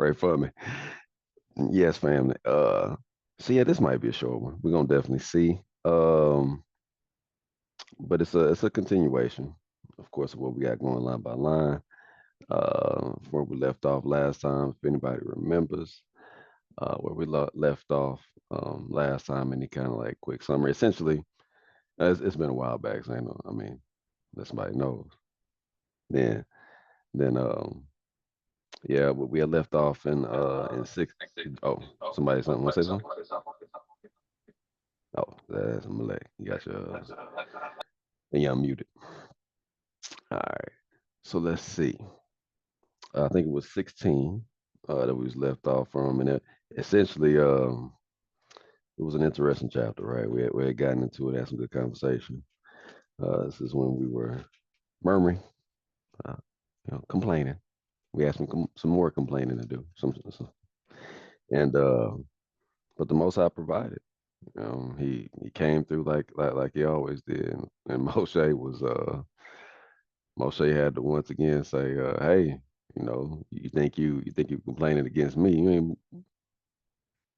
Pray for me. Yes, family. So yeah, this might be a short one. We're gonna definitely see. But it's a continuation, of course, of what we got going line by line. Where we left off last time, if anybody remembers, where we left off last time, any kind of like quick summary. Essentially, it's been a while back, so I mean, that somebody knows. Then then yeah, we had left off in six. Oh, something want to say something? Oh, that's Malay. You got your and you're muted. All right. So let's see. I think it was 16 that we was left off from, and essentially it was an interesting chapter, right? We had gotten into it, had some good conversation. This is when we were murmuring, uh, complaining. We had some more complaining to do. And but the Most High provided. He came through like he always did, and Moshe had to once again say, "Hey, you think you complaining against me? You ain't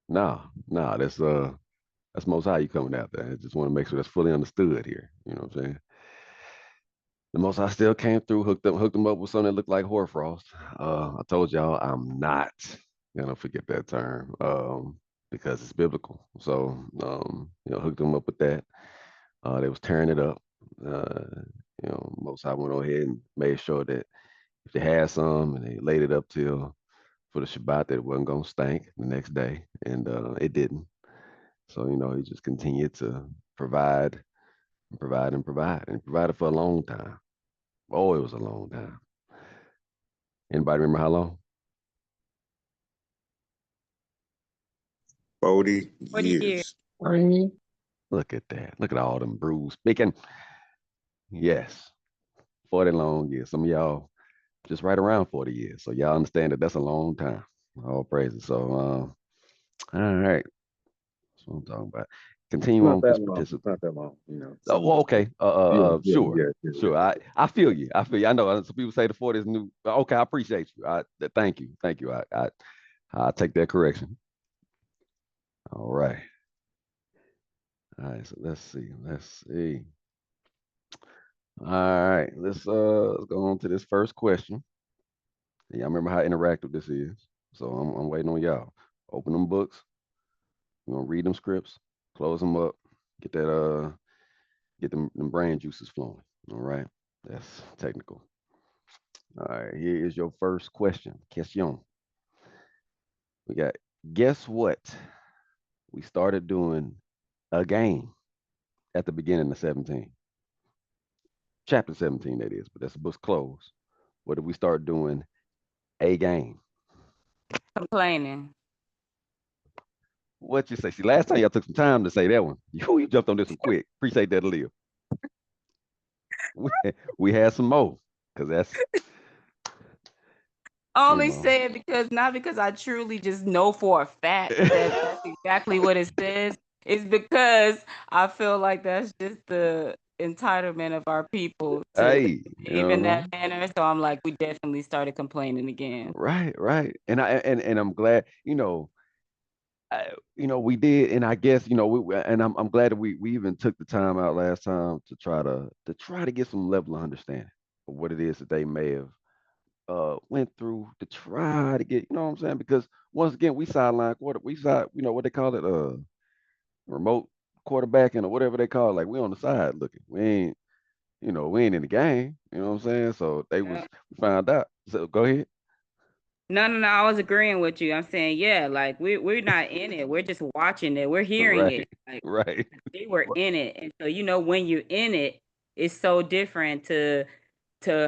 nah. That's Most High you coming out there. I just want to make sure that's fully understood here. You know what I'm saying? The Most High still came through, hooked them up with something that looked like hoarfrost. I told y'all I'm not gonna forget that term because it's biblical. So hooked them up with that. They was tearing it up. Most High went on ahead and made sure that if they had some and they laid it up till for the Shabbat, that it wasn't gonna stink the next day, and it didn't. So he just continued to provide and provide and provide, and provided for a long time. Oh, it was a long time. Anybody remember how long? 40 40 years. years. Look at that. Look at all them brews speaking. Yes, 40 long years. Some of y'all just right around 40 years. So y'all understand that that's a long time. All praises. So, all right. That's what I'm talking about. Continue on Not with this that long. participant. Not that long. Oh, Something well, like okay. that. Yeah, yeah, Sure. yeah, yeah, Sure. yeah. I feel you. I feel you. I know some people say the 40 is new. Okay, I appreciate you. Thank you. Thank you. I take that correction. All right. All right. So let's see. Let's see. All right. Let's go on to this first question. Y'all remember how interactive this is. So I'm waiting on y'all. Open them books. We're gonna read them scripts, close them up, get that get them brain juices flowing. All right. That's technical. All right, here is your first question. Question. We got, guess what? We started doing a game at the beginning of 17. Chapter 17, that is, but that's the book's closed. What did we start doing? A game. Complaining. What you say? See, last time y'all took some time to say that one. You jumped on this one quick. Appreciate that, Leo. We, we had some more because that's I you only know. say it because not because I truly just know for a fact that that's exactly what it says. It's because I feel like that's just the entitlement of our people to Hey, behave in that manner. So I'm like, we definitely started complaining again. right. And I'm glad, we did, and I guess and I'm glad that we even took the time out last time to try to get some level of understanding of what it is that they may have went through to try to get, you know what I'm saying? Because once again, what they call it, remote quarterbacking or whatever they call it. Like we on the side looking. We ain't in the game. You know what I'm saying? So we found out. So go ahead. No. I was agreeing with you. I'm saying, yeah, like we're not in it. We're just watching it. We're hearing Right, it. Like right. they were in it, and so when you're in it, it's so different to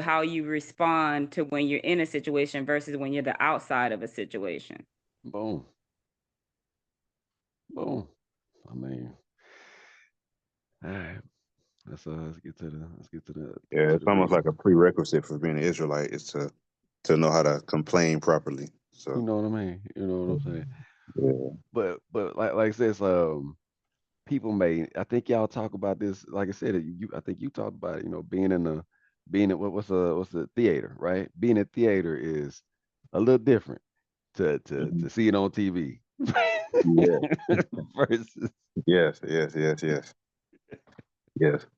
how you respond to when you're in a situation versus when you're the outside of a situation. Boom, boom. I mean, all right. Let's get to the Yeah, to it's the almost like reading. a prerequisite for being an Israelite is to know how to complain properly. You So know what I mean? You know what I'm saying? yeah, But like I said, people may. I think y'all talk about this. Like I said, I think you talked about it. Being in what's the theater, right? Being in theater is a little different to see it on TV. Yeah. Versus, Yes.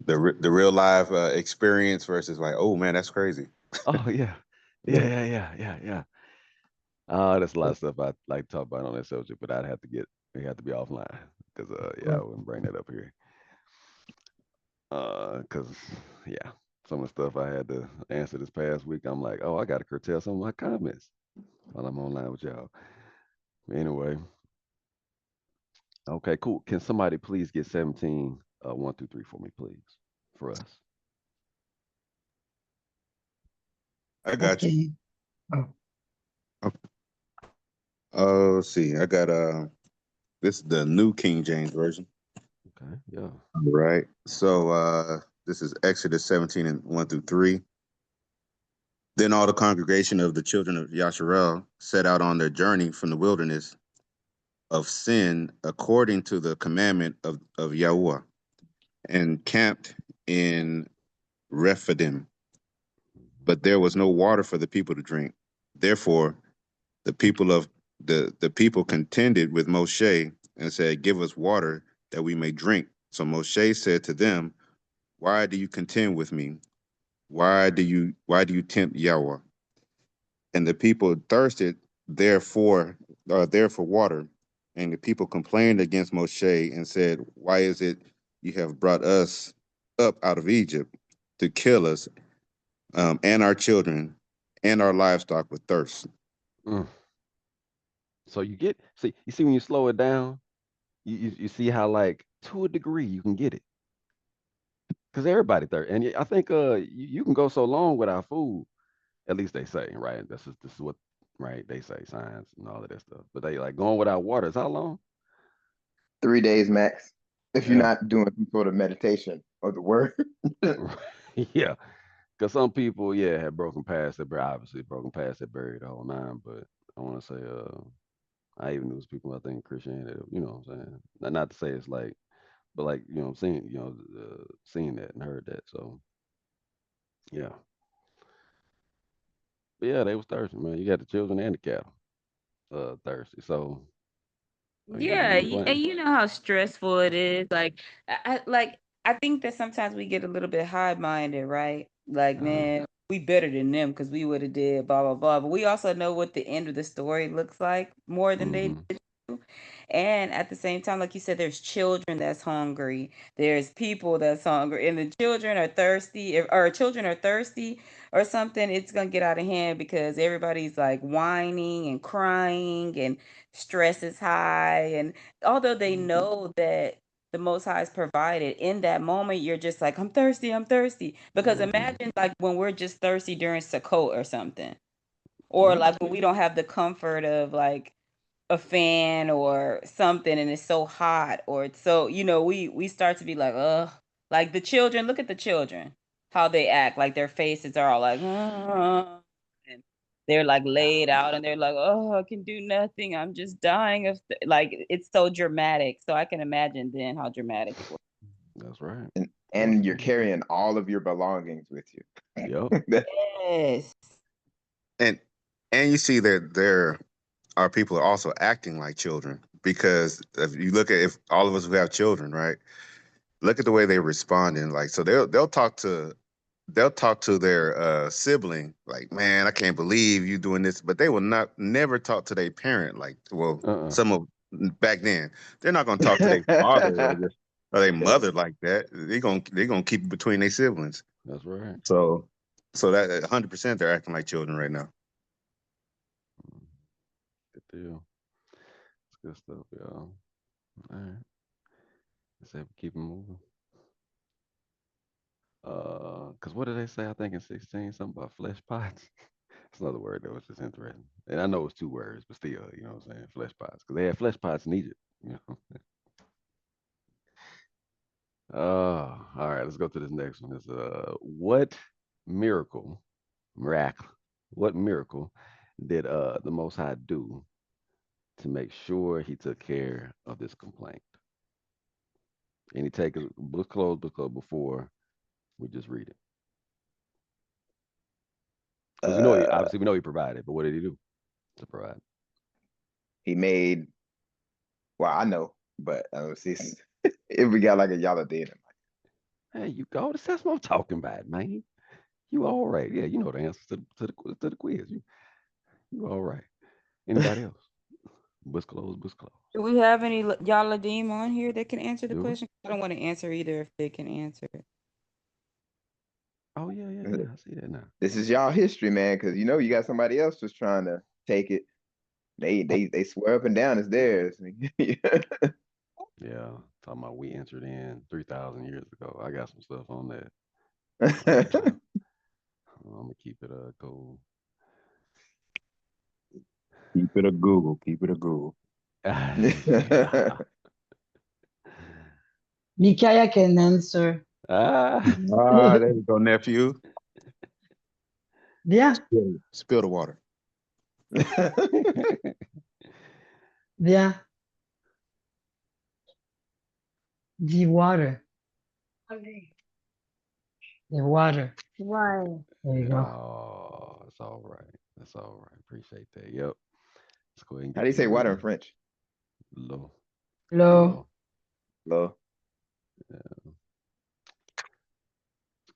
The real live experience versus like, oh man, that's crazy. oh yeah, yeah. There's a lot of stuff I like to talk about on that subject, but it had to be offline because yeah, I wouldn't bring that up here. Because yeah, some of the stuff I had to answer this past week, I'm like, oh, I got to curtail some of my comments while I'm online with y'all. Anyway, okay, cool. Can somebody please get 17, 1 through 3 for me, please, for us? I got you. Okay. Oh, Let's see. I got this is the New King James Version. Okay, yeah. All right. So this is Exodus 17 and 1 through 3. Then all the congregation of the children of Yasharel set out on their journey from the wilderness of sin according to the commandment of Yahuwah, and camped in Rephidim. But there was no water for the people to drink. Therefore, the people contended with Moshe and said, "Give us water that we may drink." So Moshe said to them, "Why do you contend with me? Why do you tempt Yahweh?" And the people thirsted there for water. And the people complained against Moshe and said, "Why is it you have brought us up out of Egypt to kill us, and our children and our livestock with thirst?" Mm. So you see when you slow it down, you see how like to a degree you can get it because everybody thirst, and I think you can go so long without food. At least they say, right? This is what right they say, science and all of that stuff. But they like going without water is how long? 3 days max. If you're Yeah, not doing some sort of meditation or the word. yeah. Because some people, yeah, have broken past their obviously broken past their buried the whole nine. But I want to say, I even knew people I think in Christianity, you know what I'm saying? Not to say it's like, but like I'm seeing, seeing that and heard that. So yeah, but yeah, they was thirsty, man. You got the children and the cattle, thirsty. So Yeah, you ain't and playing. you know how stressful it is. I think that sometimes we get a little bit high-minded, right? Like, Uh-huh. man, we better than them because we would have did blah blah blah. But we also know what the end of the story looks like more than they Mm-hmm. do. And at the same time, like you said, there's children that's hungry. There's people that's hungry, and the children are thirsty. Or children are thirsty or something, it's gonna get out of hand because everybody's like whining and crying and stress is high. And although they know that the Most High is provided, in that moment, you're just like, I'm thirsty, I'm thirsty. Because Mm-hmm. imagine like when we're just thirsty during Sukkot or something, or Mm-hmm. like when we don't have the comfort of like a fan or something and it's so hot or it's so we start to be like, ugh. Like the children, look at the children, how they act, like their faces are all like, and they're like laid out and they're like, oh, I can do nothing, I'm just dying of like it's so dramatic. So I can imagine then how dramatic it was. That's right. and you're Absolutely. carrying all of your belongings with Yep. you. Yes. And you see that there are people who are also acting like children, because if you look at, if all of us who have children, right? Look at the way they responding. Like, so they'll talk to their sibling like, "Man, I can't believe you doing this," but they will not never talk to their parent like, well, Uh-uh. some of back then they're not going to talk to their father or their mother like that. They're gonna keep it between their siblings. That's right. So that 100% they're acting like children right now. Good deal. It's good stuff, y'all. All right. Let's say we keep it moving. Cause what did they say? I think in 16, something about flesh pots. It's another word that was just interesting. And I know it's 2 words, but still, you know what I'm saying? Flesh pots. Because they had flesh pots in Egypt, you know. All right, let's go to this next one. It's what miracle, miracle, what miracle did the Most High do to make sure he took care of this complaint? And he take a book closed before we just read it. Because we know uh, obviously we know he provided, but what did he do to provide? he made. Well, I know, but see, if we got like a Yaladim. Hey, you go. That's what I'm talking about, man. You all right? Yeah, you know the answers to the quiz. You all right? Anybody else? Bus closed. Bus closed. Do we have any Yaladim on here that can answer the Do we? question? I don't want to answer either if they can answer it. Oh yeah. I see that now. This is y'all history, man, because you know you got somebody else just trying to take it. They swear up and down it's theirs. Yeah, talking about we entered in 3,000 years ago. I got some stuff on that. I'm gonna keep it cool. Keep it a Google. Keep it a Google. Yeah. Micaiah can answer. There you go, nephew. Viens, Spill the water. viens. The water. The water. Why? There you go. Oh, it's all right. That's all right. Appreciate that. Yep. Let's go ahead and How get do you say that water in reading. French? Low. Hello. Low. Yeah. Let's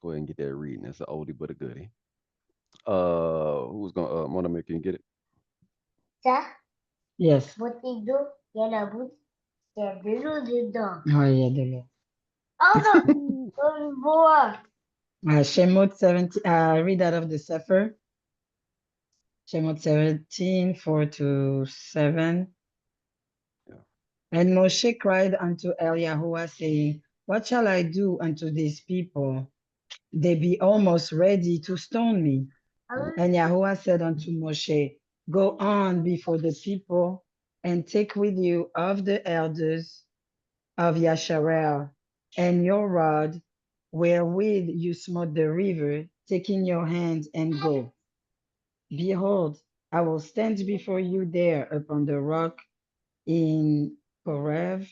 go ahead and get that reading. It's an oldie but a goodie. Who's gonna Mona, can you get it? Ça, Yes. beauté d'eau, il y a la bouche, il y a de l'eau dedans. Oh, il y a de l'eau. Oh non, on voit. Shemot 17, read out of the Sefer. Shemot 17, 4-7. Yeah. And Moshe cried unto Yahuwah, saying, what shall I do unto these people? They be almost ready to stone me. And Yahuwah said unto Moshe, go on before the people and take with you of the elders of Yasharel and your rod wherewith you smote the river, take in your hand and go. Behold, I will stand before you there upon the rock in Korev,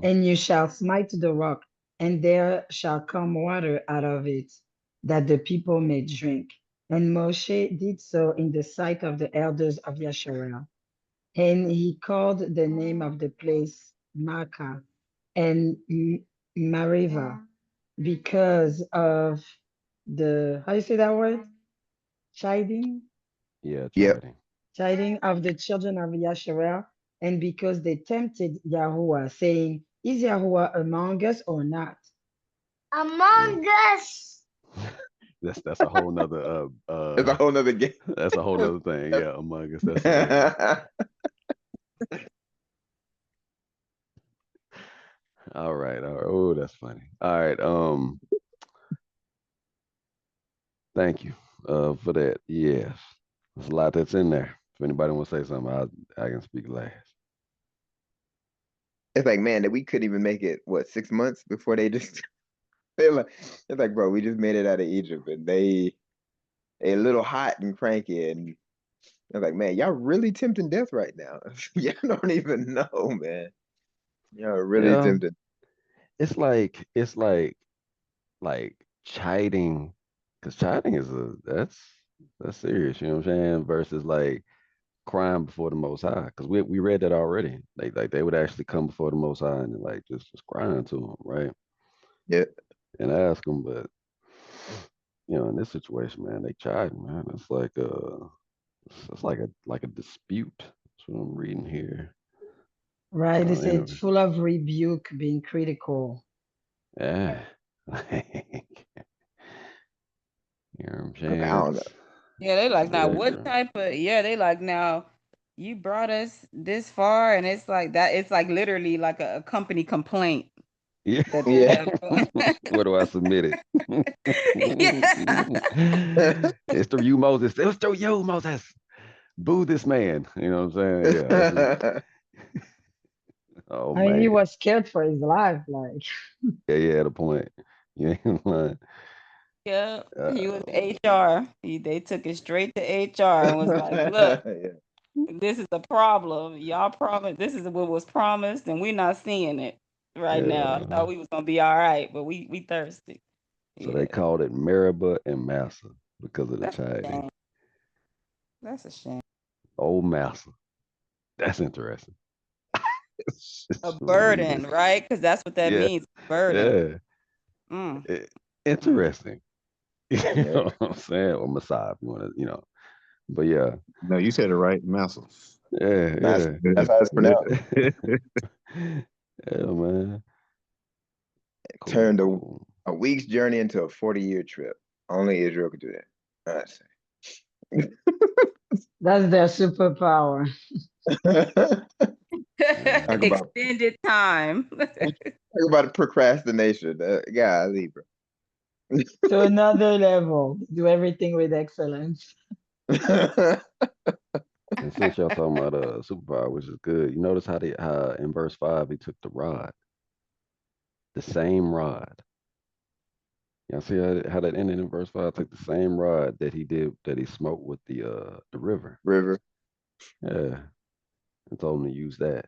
and you shall smite the rock, and there shall come water out of it, that the people may drink. And Moshe did so in the sight of the elders of Yasharel. And he called the name of the place Makkah and Mariva because of the, how you say that word? Chiding? Yeah, Yep. chiding. Chiding of the children of Yasharel, and because they tempted Yahuwah, saying, is Yahuwah among us or not? Among Us. That's a whole nother It's a whole nother game. that's a whole nother thing. Yeah, among us. That's hilarious. All right. Oh, that's funny. All right. Thank you for that. Yes. There's a lot that's in there. If anybody wants to say something, I can speak last. It's like, man, that we couldn't even make it, what, 6 months before they just it's like, bro, we just made it out of Egypt and they a little hot and cranky, and I'm like, man, y'all really tempting death right now. Y'all don't even know, man. Y'all really Yeah. tempting. It's like chiding, because chiding is that's serious, you know what I'm saying? Versus like crying before the Most High, because we read that already. They would actually come before the Most High and like just crying to him, right? Yeah. And ask him, but you know, in this situation, man, they chiding, man. It's like it's like a dispute. That's what I'm reading here. Right, they said Anyway, full of rebuke, being critical. yeah. You know what I'm I saying? don't know. Yeah, they like now. Yeah, What girl. type of? Yeah, they like now. You brought us this far, and it's like that. It's like literally like a company complaint Yeah. that they Yeah. have going. Where do I submit it? Yeah. It's through you, Moses. It was through you, Moses. Boo this man. You know what I'm saying? Yeah. Oh I mean, he man. was scared for his life. Like, Yeah, at a point. You ain't lying. Yeah, he was Uh, HR. They took it straight to HR and was like, "Look, Yeah. this is a problem. Y'all promised. This is what was promised, and we're not seeing it right now. I yeah. thought we was gonna be all right, but we thirsty." So they Yeah, called it Meribah and Massa because of the that's a chiding. shame. That's a shame. old master. That's interesting. A Read burden, it. right? Because that's what that Yeah, means. Burden. yeah. Mm, mm. Interesting. You Yeah. know what I'm saying? Or Messiah, if you want to, But yeah, No, you said it right, massive. yeah, That's yeah. that's how it's pronounced. Yeah, man. Cool, Turned cool. a week's journey into a 40-year trip. Only Israel could do that. I say. That's their superpower. Yeah. Talk about Extended time. procrastination. Golly, bro. To another level. Do everything with excellence. And since y'all talking about superpower, which is good, you notice how in verse 5 he took the rod, the same rod. Y'all see how that ended in verse 5? Took the same rod that he smote with the river. River. Yeah. And told him to use that.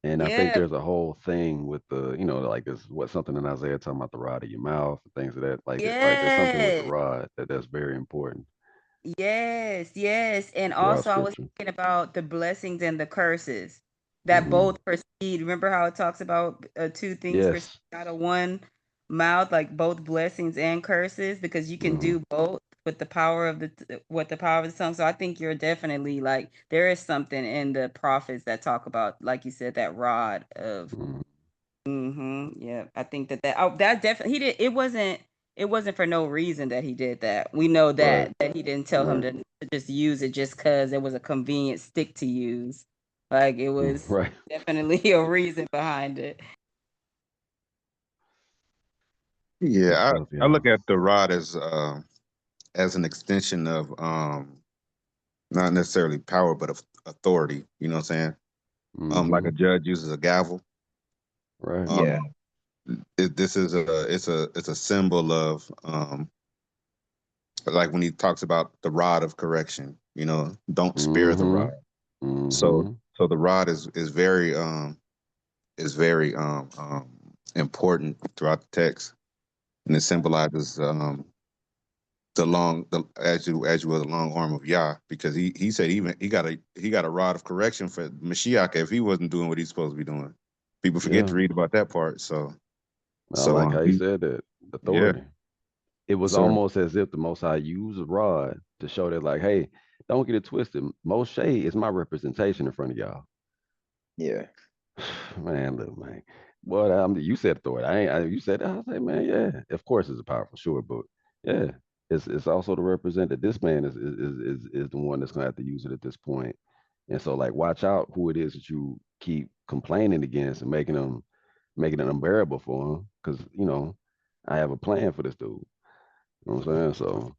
And I think Yeah, there's a whole thing with like there's something in Isaiah talking about the rod of your mouth and things of that. Like right, there's something with the yes. rod that's very important Yes, yes. And throughout also I was scripture. thinking about the blessings and the curses that Hmm. both proceed. Remember how it talks about two things proceed Yes. out of one mouth, like both blessings and curses, because you can Hmm. do both with the power of the power of the tongue. So I think you're definitely like there is something in the prophets that talk about, like you said, that rod of Hmm. Yeah, I think that definitely he did. It wasn't for no reason that he did that. We know Right. that he didn't tell him Right. to just use it just because it was a convenient stick to use. Like it was Right. definitely a reason behind it. Good Yeah, stuff, I look y'all. at the rod as an extension of not necessarily power, but of authority. You know what I'm saying? Like Hmm. a judge uses a gavel. Right. Yeah. Um, this is it's a symbol of like when he talks about the rod of correction. Don't spare the Hmm. rod. So Hmm. so the rod is very important throughout the text, and it symbolizes as you will the long arm of Yah, because he said even he got a rod of correction for Mashiach if he wasn't doing what he's supposed to be doing. People forget Yeah. to read about that part. So I so like how he said that. yeah. Authority. It was So almost as if the Most High used a rod to show that, like, hey, don't get it twisted. Moshe is my representation in front of y'all. Yeah. Man, look, man. Boy, you said authority. You said that. I say, man, yeah. Of course, it's a powerful, sure, but yeah, it's also to represent that this man is the one that's gonna have to use it at this point. And so, like, watch out who it is that you keep complaining against and making it unbearable for him, because I have a plan for this dude. You know what I'm saying? So,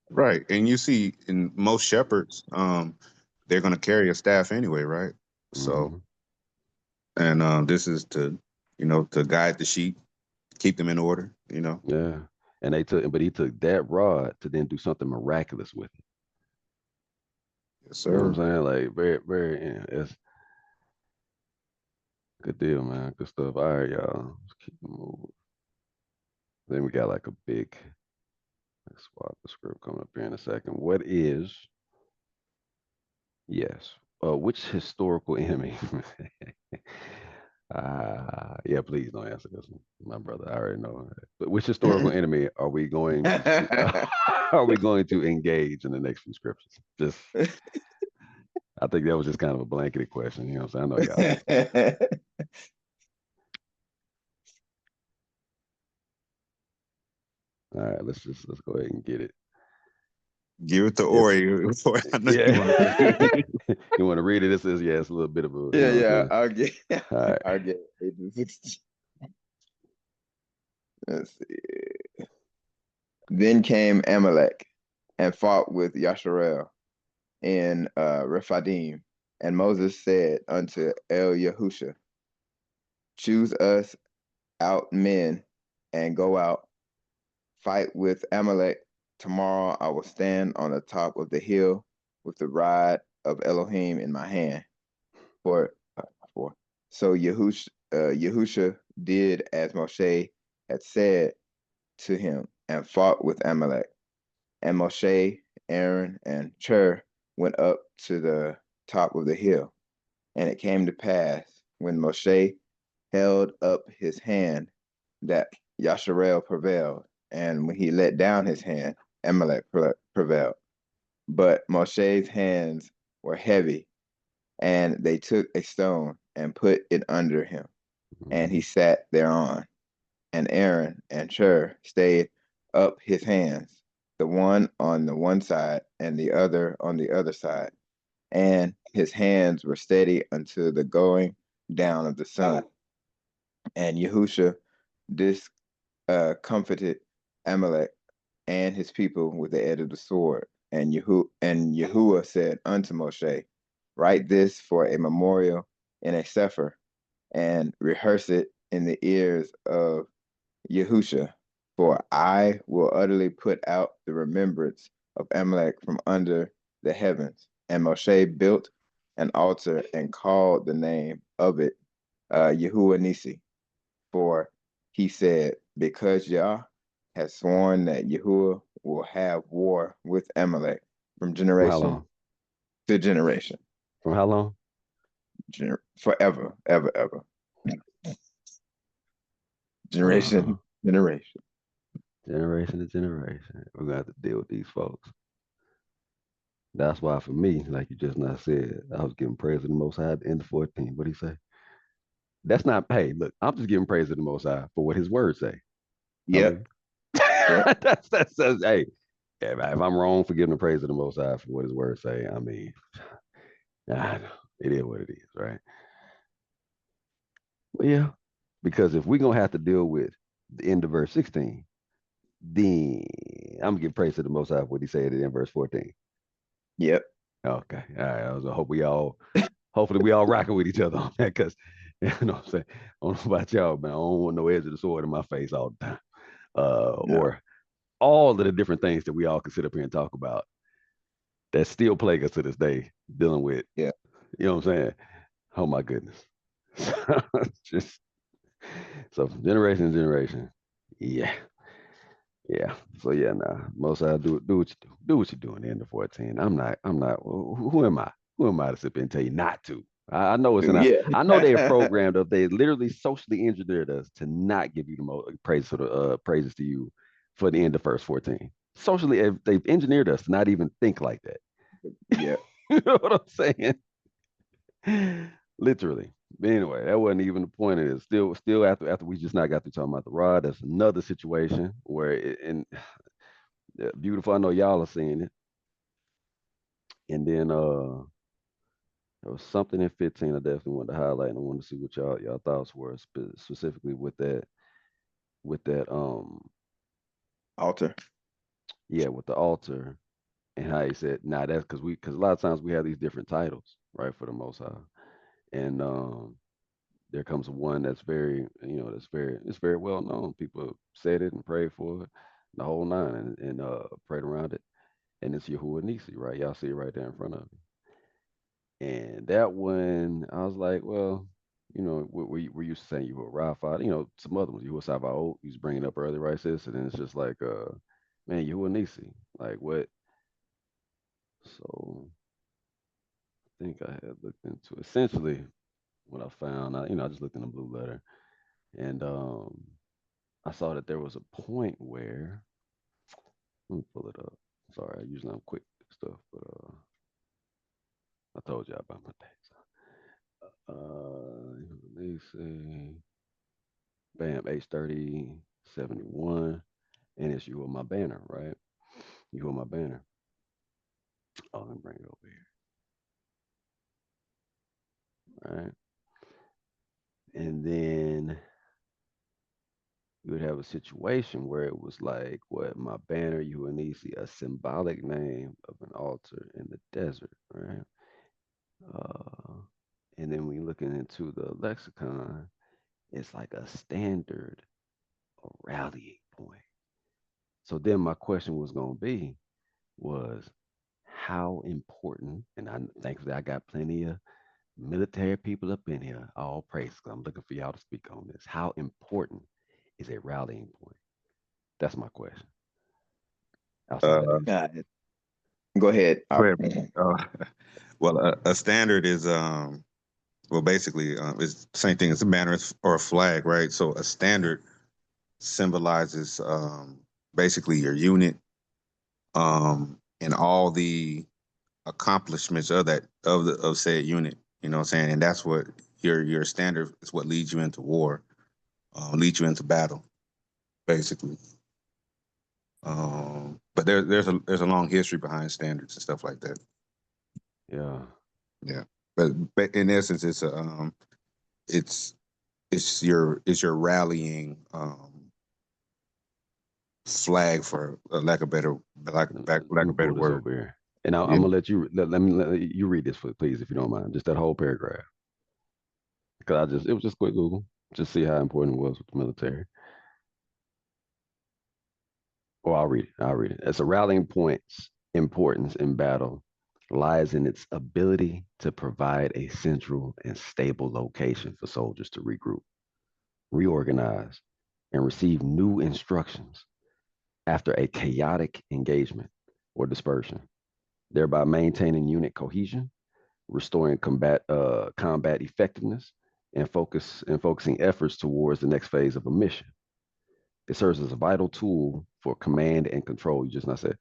right, and you see in most shepherds, they're going to carry a staff anyway, right? So mhm, and this is to guide the sheep, keep them in order. yeah. And but he took that rod to then do something miraculous with it. Yes, You know what I'm sir. saying? Like very, very, it's good deal, man. Good stuff. All right, y'all. Let's keep it moving. Then we got like a big swap the script coming up here in a second. What is yes? Which historical enemy? Yeah, please don't answer this one, my brother. I already know. But which historical enemy are we going to are we going to engage in the next few scriptures? Just, I think that was just kind of a blanketed question. You know what I'm saying? I know y'all. All right, let's go ahead and get it. Give it to It's Ori. I know you yeah. want to read it. You want to read it? It says yeah. It's a little bit of a Yeah, what I'm yeah. saying. I'll get All right. I'll get 8 to 16. Let's see. Then came Amalek and fought with Yasharel in Rephidim. And Moses said unto El Yahusha, choose us out men and go out, fight with Amalek. Tomorrow I will stand on the top of the hill with the rod of Elohim in my hand. For, for. So Yahusha did as Moshe had said to him and fought with Amalek. And Moshe, Aaron, and Cher went up to the top of the hill. And it came to pass when Moshe held up his hand that Yasharel prevailed, and when he let down his hand, Amalek prevailed. But Moshe's hands were heavy, and they took a stone and put it under him, and he sat thereon. And Aaron and Hur stayed up his hands, the one on the one side and the other on the other side. And his hands were steady until the going down of the sun. And Yahusha discomfited Amalek and his people with the edge of the sword. And Yahuwah said unto Moshe, write this for a memorial in a sefer, and rehearse it in the ears of Yahusha, for I will utterly put out the remembrance of Amalek from under the heavens. And Moshe built an altar and called the name of it Yahuwah Nisi, for he said, because Yah has sworn that Yahuwah will have war with Amalek from From how generation long? to generation, From how long? forever, ever, ever. Generation, generation. Generation to generation. We're gonna have to deal with these folks. That's why for me, like you just now said, I was giving praise to the Most High at the end of 14. What'd he say? That's not, hey, look, I'm just giving praise to the Most High for what his words say. Yep. That's hey, if I'm wrong for giving the praise to the Most High for what his words say, I mean, it is what it is, right? But yeah, because if we're gonna have to deal with the end of verse 16, then I'm gonna give praise to the Most High for what he said in verse 14. Yep. Okay. All right. I hope hopefully we all rocking with each other on that, because you know what I'm saying. I don't know about y'all, man. I don't want no edge of the sword in my face all the time. No. Or all of the different things that we all can sit up here and talk about that still plague us to this day, dealing with. Yeah. You know what I'm saying? Oh my goodness. Just so from generation to generation. Yeah. Yeah. So yeah, nah. Most I do what you do. Do what you're doing in the 14. I'm not, who am I? Who am I to sit there and tell you not to? I know it's not. Yeah. I know they are programmed of, they literally socially engineered us to not give you the most praise for the praises to you for the end of verse 14. Socially, they've engineered us to not even think like that. Yeah. You know what I'm saying? Literally. But anyway, that wasn't even the point of it. Still after we just not got through talking about the rod, that's another situation where and beautiful. I know y'all are seeing it. And then there was something in 15 I definitely wanted to highlight, and I wanted to see what y'all thoughts were specifically with that Altar. yeah, with the altar, and how he said, nah, that's because a lot of times we have these different titles, right, for the Most High. And there comes one that's very, it's very well known. People said it and prayed for it, the whole nine, and prayed around it. And it's Yahuwah Nisi, right? Y'all see it right there in front of me. And that one, I was like, well, we're used to saying you were Rapha, some other ones, you were Savaot, you was bringing up earlier, right, sis? And then it's just like, man, Yahuwah Nisi, like what? So I think I had looked into essentially what I found. I just looked in the blue letter, and I saw that there was a point where, let me pull it up. Sorry, usually I'm quick with stuff, but I told y'all about my days. They say, bam, H30 71, and it's you on my banner, right? You on my banner. Oh, let me bring it over here, right? And then you would have a situation where it was like, what, my banner, Uanisi, a symbolic name of an altar in the desert, right? And then when you're looking into the lexicon, it's like a standard, a rallying point. So then my question was going to be, was how important, and thankfully I got plenty of military people up in here, all praise, because I'm looking for y'all to speak on this. How important is a rallying point? That's my question. Outside of this. Go ahead. Go ahead. Well, a standard is well, basically, it's the same thing as a banner or a flag, right? So a standard symbolizes basically your unit and all the accomplishments of said unit. You know what I'm saying? And that's what your standard is, what leads you into war, leads you into battle, basically. But there's a long history behind standards and stuff like that. Yeah. Yeah. But in essence, it's your rallying flag, for lack of better Let me pull this word. over here. And I'm Yeah. gonna let you let you read this, please, if you don't mind. Just that whole paragraph. Because it was just quick Google. Just see how important it was with the military. Oh, I'll read it. I'll read it. As a rallying point's importance in battle lies in its ability to provide a central and stable location for soldiers to regroup, reorganize, and receive new instructions after a chaotic engagement or dispersion, thereby maintaining unit cohesion, restoring combat effectiveness, and focusing efforts towards the next phase of a mission. It serves as a vital tool for command and control. You just not said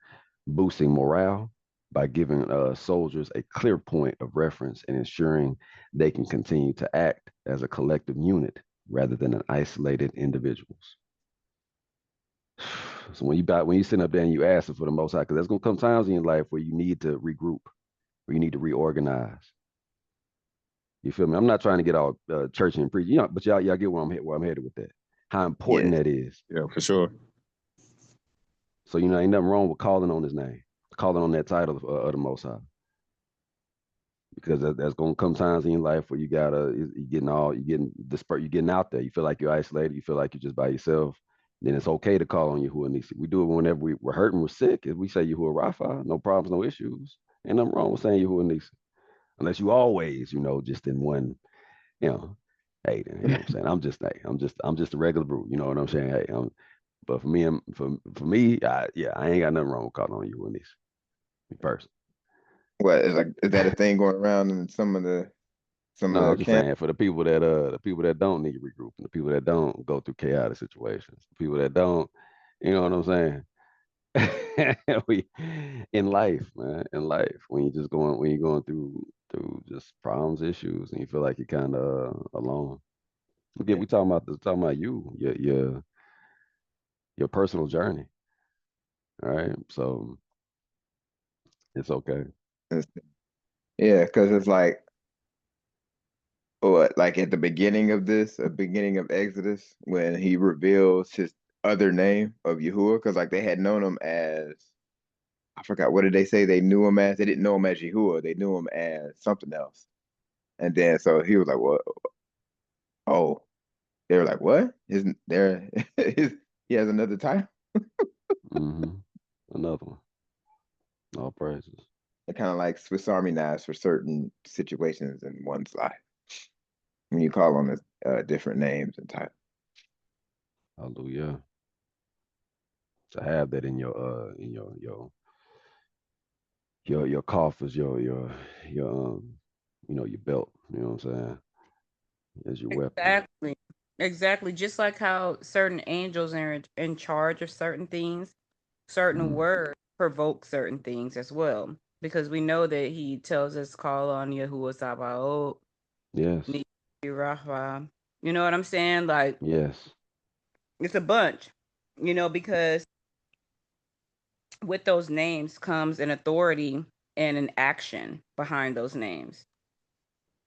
boosting morale by giving soldiers a clear point of reference and ensuring they can continue to act as a collective unit rather than an isolated individuals. So when you sit up there and you ask for the Most High, because there's gonna come times in your life where you need to regroup, where you need to reorganize. You feel me? I'm not trying to get all church and preach, but y'all get where I'm headed with that. How important Yes. that is. Yeah, for sure. So ain't nothing wrong with calling on His name, calling on that title of the Most High, because there's gonna come times in your life where you're getting out there. You feel like you're isolated. You feel like you're just by yourself. Then it's okay to call on Yahuwah Nisi. We do it whenever we're hurting, we're sick. If we say Yahuwah Rapha, no problems, no issues. Ain't nothing wrong with saying Yahuwah Nisi, unless you always, just in one, you know. Hey, you know what I'm saying? I'm just a regular brute. You know what I'm saying? Hey, but for me, I ain't got nothing wrong with calling on Yahuwah Nisi. Me personally. What is that a thing going around in some of No, I'm the just camps? saying for the people that don't need to regroup, and the people that don't go through chaotic situations, the people that don't, you know what I'm saying? we in life, man, in life, when you're going through just problems, issues, and you feel like you're kind of alone. Again, Yeah. we talking about your personal journey, all right? So it's okay. It's- Yeah, because it's like what, like at the beginning of Exodus, when he reveals his other name of Yahuwah, because like they had known him as, I forgot, what did they say they knew him as? They didn't know him as Yahuwah. They knew him as something else. And then so he was like, "What? Oh." They were like, "What? Isn't there? He has another title." hmm Another one. All praises. They're kind of like Swiss Army knives for certain situations in one's life when you call on different names and titles. Hallelujah. To have that in your coffers, your belt. You know what I'm saying? As your weapon. Exactly. Exactly. Just like how certain angels are in charge of certain things, certain Mhm. words provoke certain things as well. Because we know that he tells us call on Yahuwah Sabaoth, Yes. Nisi Rafa. You know what I'm saying? Like Yes. it's a bunch. Because with those names comes an authority and an action behind those names.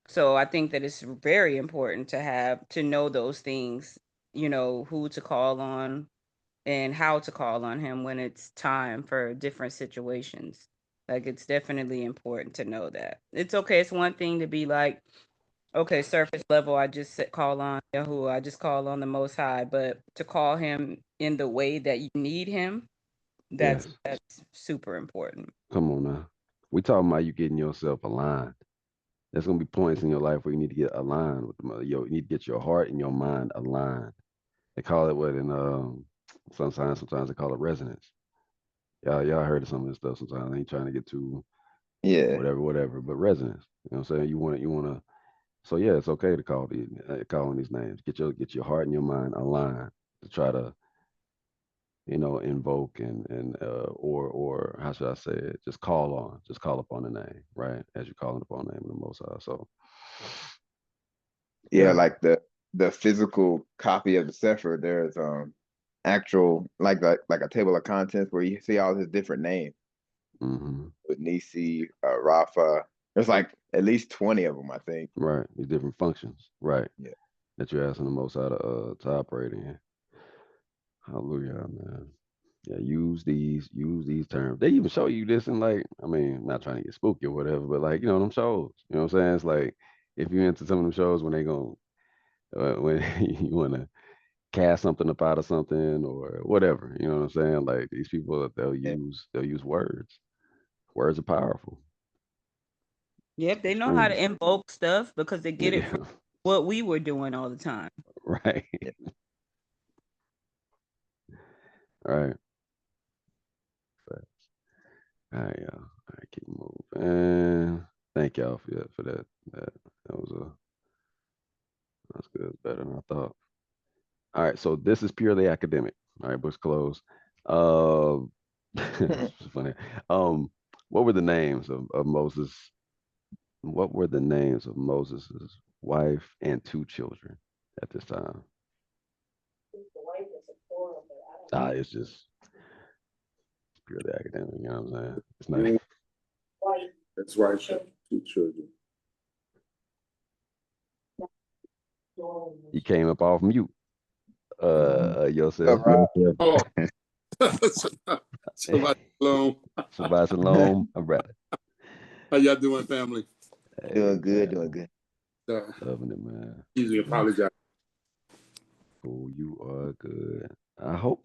So I think that it's very important to know those things, who to call on and how to call on him when it's time for different situations. Like it's definitely important to know that. It's okay. It's one thing to be like, okay, surface level, I just call on Yahuwah, I just call on the Most High, but to call him in the way that you need him, that's Yes. that's super important. Come on now. We talking about you getting yourself aligned. There's gonna be points in your life where you need to get aligned with the mother. You need to get your heart and your mind aligned. They call it what in sometimes they call it resonance. Y'all heard of some of this stuff sometimes. I ain't trying to get too Yeah. whatever. But resonance. You know what I'm saying? You wanna. So yeah, it's okay to calling these names. Get your heart and your mind aligned to try to invoke or how should I say it? Just call upon the name, right? As you're calling upon the name of the Most High. So Yeah, yeah. like the physical copy of the Sefer, there's actual like a table of contents where you see all his different names Mm-hmm. with Nisi, Rafa. There's like at least 20 of them, I think. Right. These different functions, right? Yeah. That you're asking the Most High to operate in. Hallelujah, man. Yeah, use these terms. They even show you this in like, I mean, not trying to get spooky or whatever, but like, them shows. You know what I'm saying? It's like if you're into some of them shows when they go when you wanna cast something up out of something or whatever, you know what I'm saying? Like these people Yeah. they'll use words. Words are powerful. Yep, they know how Extremely. to invoke stuff because they get it Yeah, from what we were doing all the time. right. Yeah. All right. All right, y'all. All right, keep moving. Thank y'all for that. That's good. Better than I thought. All right, so this is purely academic. All right, books closed. Uh, it's funny. Um, what were the names of Moses? What were the names of Moses's wife and two children at this time? It's just purely academic. You know what I'm saying? It's not. That's right. Two children. You came up off mute. Yosef. Oh, Shabbat shalom. Shabbat shalom, my brother. How y'all doing, family? Hey, Doing good, man. doing good. Loving it, man. Usually apologize. Oh, you are good. I hope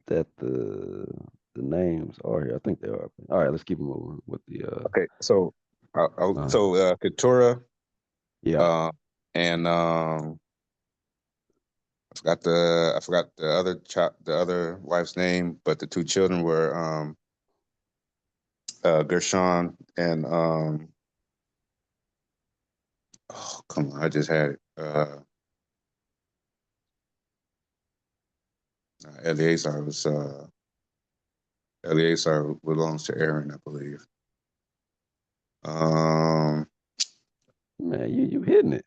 that the names are here. I think they are. All right, let's keep moving with the Okay, so Keturah, yeah. and I forgot the other wife's name, but the two children were Gershon and oh come on, I just had it. Eleazar was Eleazar belongs to Aaron, I believe. Man, you hitting it.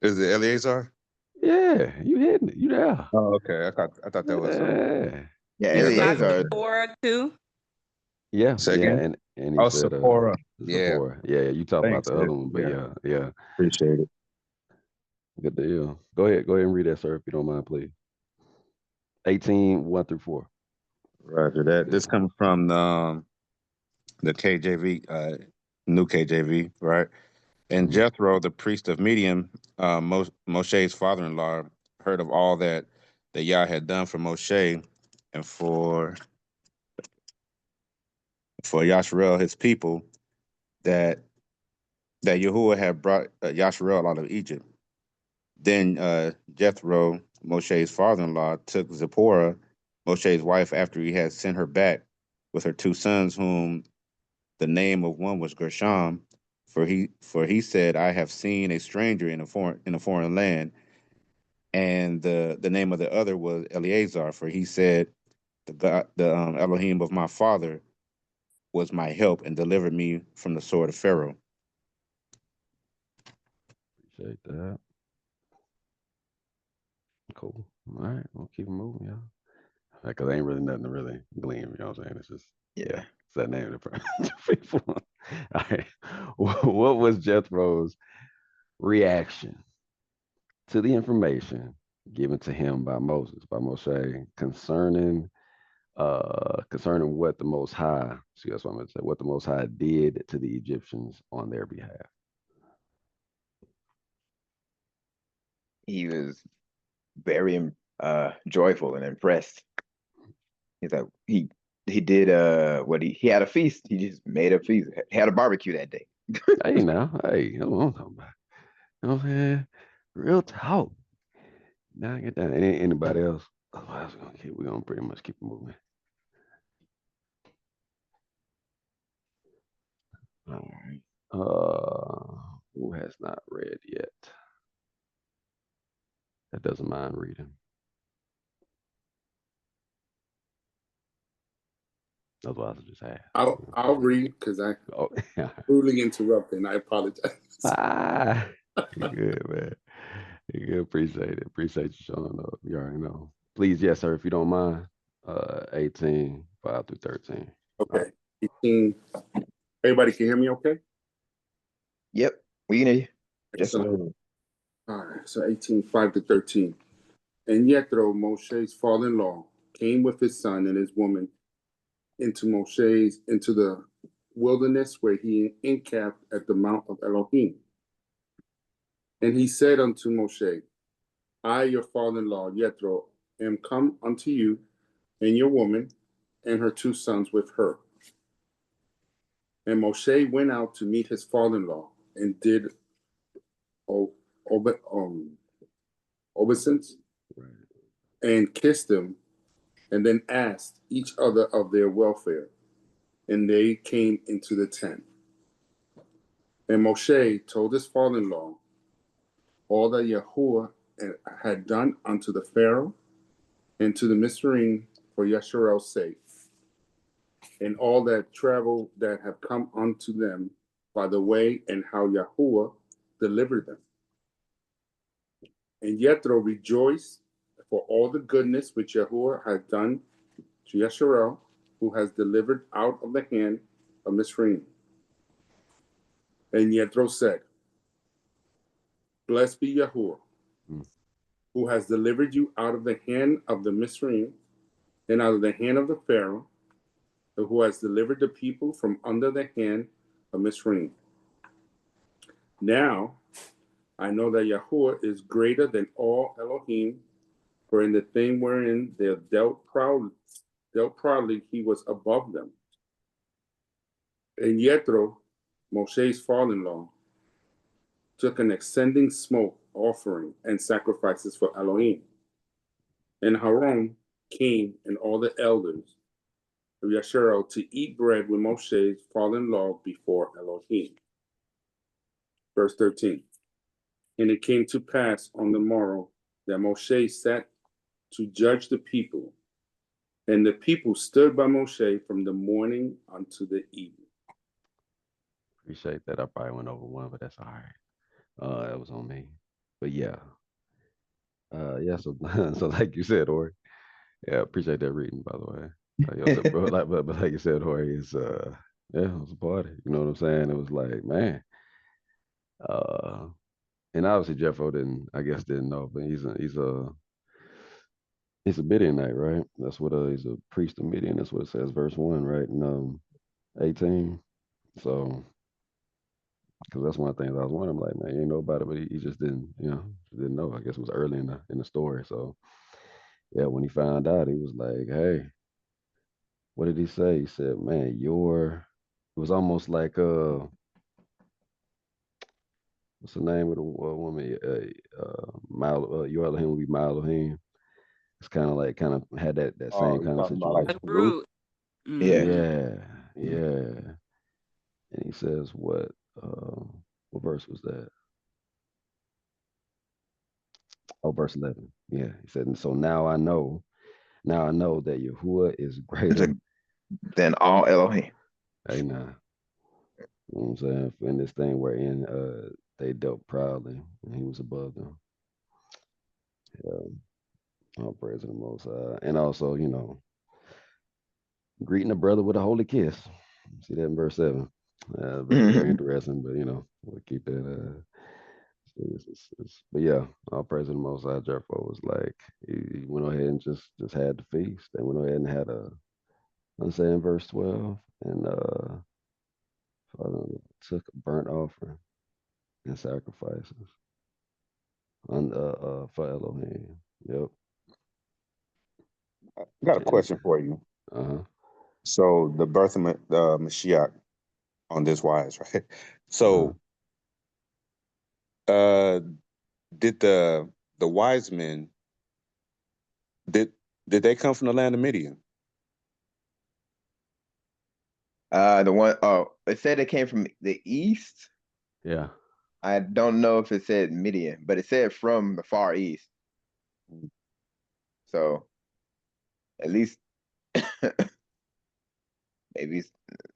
Is it Eleazar? Yeah, you hitting it. You there. Oh, okay. I thought that was Yeah. Yeah, yeah. I thought that was Eleazar. Or two. Yeah, yeah, second. and he Oh, said Sephora. Yeah. Zipporah. Yeah, you talking about Thanks, the sis. other one, but Yeah, yeah. appreciate it. Good deal. Go ahead and read that, sir, if you don't mind, please. 18, 1 through 4. Roger that. Good. This comes from the KJV, new KJV, right? And Mhm. Jethro, the priest of Midian, Moshe's father-in-law, heard of all that Yah had done for Moshe and for Yasharel, his people, that Yahuwah had brought Yasharel out of Egypt. Then Jethro, Moshe's father-in-law, took Zipporah, Moshe's wife, after he had sent her back with her two sons, whom the name of one was Gershom, for he said, I have seen a stranger in a foreign land, and the name of the other was Eleazar, for he said, the Elohim of my father was my help and delivered me from the sword of Pharaoh. Appreciate that. Cool. All right, we'll keep it moving, y'all. Because ain't really nothing to really glean, you know what I'm saying? It's just, Yeah. it's that name of the people. All right. What was Jethro's reaction to the information given to him by Moshe, concerning what the Most High, see, that's what I'm going to say, what the Most High did to the Egyptians on their behalf? He was very joyful and impressed. He's like he did what he had a feast. He just made a feast. Had a barbecue that day. Hey, now, hey, that's what I'm talking about. You know what I'm saying? Real talk. Now I get that. Anybody else? Otherwise, we're gonna pretty much keep moving. All right. Who has not read yet? That doesn't mind reading. Otherwise, I just have. I'll read because I Oh, yeah. rudely interrupted, and I apologize. You're good, man. You're good. Appreciate it. Appreciate you showing up. You already know. Please, yes, sir, if you don't mind. 18, 5 through 13. Okay. 18. Everybody can hear me okay? Yep, we can hear you. Just a Excellent. little. All right, so 18, 5 to 13. And Jethro, Moshe's father-in-law, came with his son and his woman into the wilderness where he encamped at the mount of Elohim. And he said unto Moshe, I, your father-in-law, Jethro, am come unto you, and your woman, and her 2 sons with her. And Moshe went out to meet his father-in-law, and did obeisance, and kissed them, and then asked each other of their welfare. And they came into the tent. And Moshe told his father-in-law all that Yahuwah had done unto the Pharaoh and to the Mitzrayim for Yasharel's sake, and all that travel that have come unto them by the way, and how Yahuwah delivered them. And Jethro rejoiced for all the goodness which Yahuwah had done to Yasharel, who has delivered out of the hand of Mitzrayim. And Jethro said, Blessed be Yahuwah, who has delivered you out of the hand of the Mitzrayim, and out of the hand of the Pharaoh, who has delivered the people from under the hand of Mitzrayim. Now I know that Yahuwah is greater than all Elohim, for in the thing wherein they dealt proudly, he was above them. And Jethro, Moshe's father-in-law, took an ascending smoke offering and sacrifices for Elohim. And Aaron came and all the elders of Yasharel to eat bread with Moshe's father-in-law before Elohim. Verse 13. And it came to pass on the morrow that Moshe sat to judge the people, and the people stood by Moshe from the morning unto the evening. Appreciate that. I probably went over one, but that's all right. That was on me. But yeah. Yeah, so so like you said, Ori. Yeah, appreciate that reading, by the way. Bro, but like you said, Ori, it's yeah, it was a party. You know what I'm saying? It was like, man. And obviously Jeffo didn't know, but he's a Midianite, right? That's what he's a priest of Midian. That's what it says, verse 1, right? And 18. So because that's one of the things I was wondering, like, man, you ain't know about it, but he just didn't know. I guess it was early in the story. So yeah, when he found out, he was like, hey, what did he say? He said, man, it was almost like what's the name of the woman? Your Elohim would be my Elohim. It's kind of had that same kind of situation. Like Root. Yeah. Yeah. And he says what verse was that? Oh, verse 11. Yeah. He said, and so now I know that Yahuwah is greater than all Elohim. hey now. You know what I'm saying? In this thing wherein they dealt proudly and he was above them. All praise to the Most High. And also, greeting a brother with a holy kiss. See that in verse 7. Very interesting, but we'll keep that. But yeah, all praise to the Most High. Jericho was like, he went ahead and just had the feast. They went ahead and had let's say in verse 12, and took a burnt offering and sacrifices for Elohim. Yep. I got a question for you. Uh-huh. So the birth of Mashiach on this wise, right? So did the wise men did they come from the land of Midian? The one, oh, it said it came from the east. Yeah. I don't know if it said Midian, but it said from the far east. So at least maybe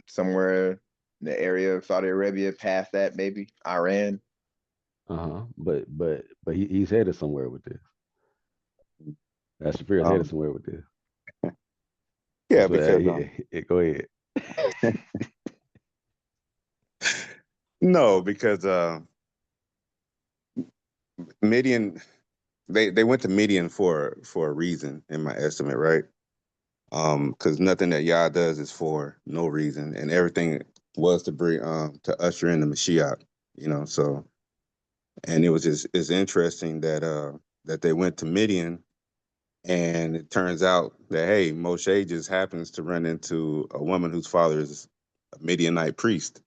somewhere in the area of Saudi Arabia, past that, maybe Iran. But he's headed somewhere with this. That Shafir's headed somewhere with this. Yeah, That's what, because go ahead. no, because Midian, they went to Midian for a reason, in my estimate, right? Because nothing that Yah does is for no reason, and everything was to bring to usher in the Mashiach, you know. So, and it was just it's interesting that they went to Midian, and it turns out that hey, Moshe just happens to run into a woman whose father is a Midianite priest,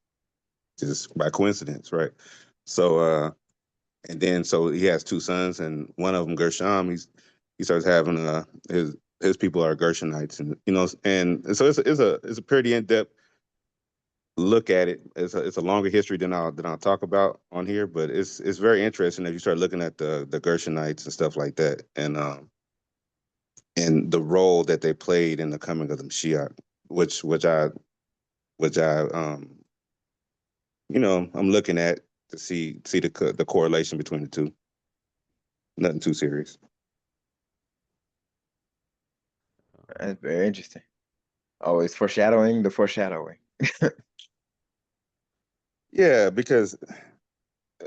just by coincidence, right? So, and then so he has two sons, and one of them Gershom. He starts having his people are Gershonites, and you know, and so it's a pretty in depth look at it. It's a longer history than I'll talk about on here, but it's very interesting if you start looking at the Gershonites and stuff like that, and the role that they played in the coming of the Mashiach, which I you know I'm looking at to see the correlation between the two. Nothing too serious. That's very interesting. Always foreshadowing the foreshadowing. Yeah, because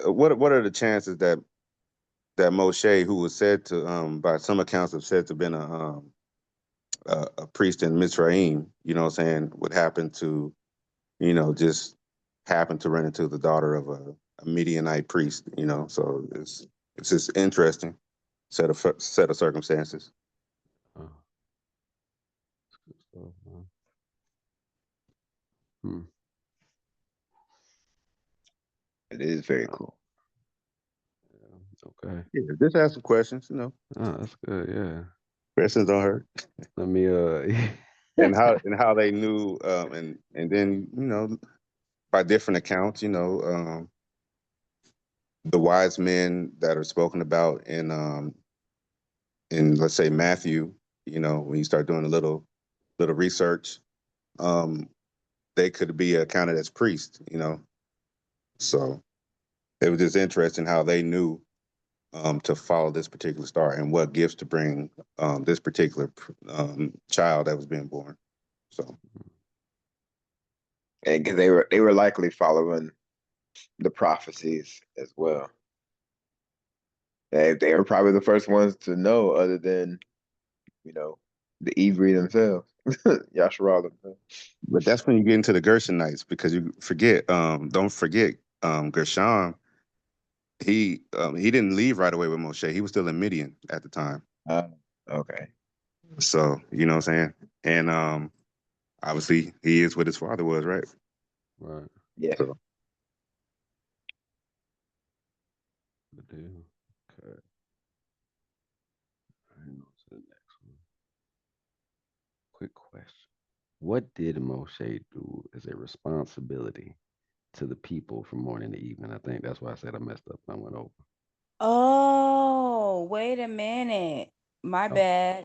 what are the chances that Moshe, who was said to by some accounts have said to have been a priest in Mitzrayim, you know what I'm saying, would happen to, you know, just happen to run into the daughter of a Midianite priest, you know. So it's just interesting set of circumstances. Uh, so, hmm. It is very cool. Okay. Yeah, just ask some questions, you know. Oh, that's good. Yeah. Questions don't hurt. Let me and how they knew, and then you know, by different accounts, you know, the wise men that are spoken about in let's say Matthew, you know, when you start doing a little research, um, they could be accounted as priests, you know. So it was just interesting how they knew to follow this particular star and what gifts to bring this particular child that was being born. So, And because they were likely following the prophecies as well. They were probably the first ones to know, other than, you know, the Ibriym themselves, Yasharal themselves. but that's when you get into the Gershonites because you forget, don't forget, Gershom. He didn't leave right away with Moshe. He was still in Midian at the time. Okay. So you know what I'm saying, and obviously he is what his father was, right? right. Yeah. So, Good deal. Okay. Hang on to the next one. Quick question. What did Moshe do as a responsibility to the people from morning to evening? I think that's why I said I messed up. I went over. Oh, wait a minute. My Oh, bad.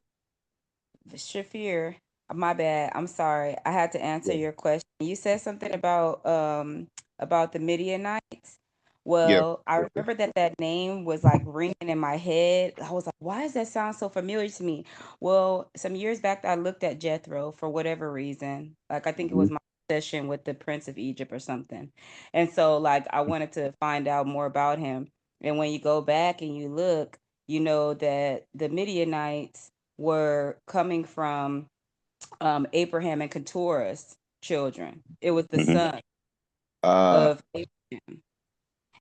Shafir, my bad. I'm sorry. I had to answer yeah, your question. You said something about the Midianites. yeah, Well, I remember that name was like ringing in my head. I was like, why does that sound so familiar to me? Well, some years back I looked at Jethro for whatever reason. Like I think it hmm was my session with the Prince of Egypt or something. And so like I wanted to find out more about him. And when you go back and you look, you know that the Midianites were coming from Abraham and Keturah's children. It was the hmm son Uh, of Abraham.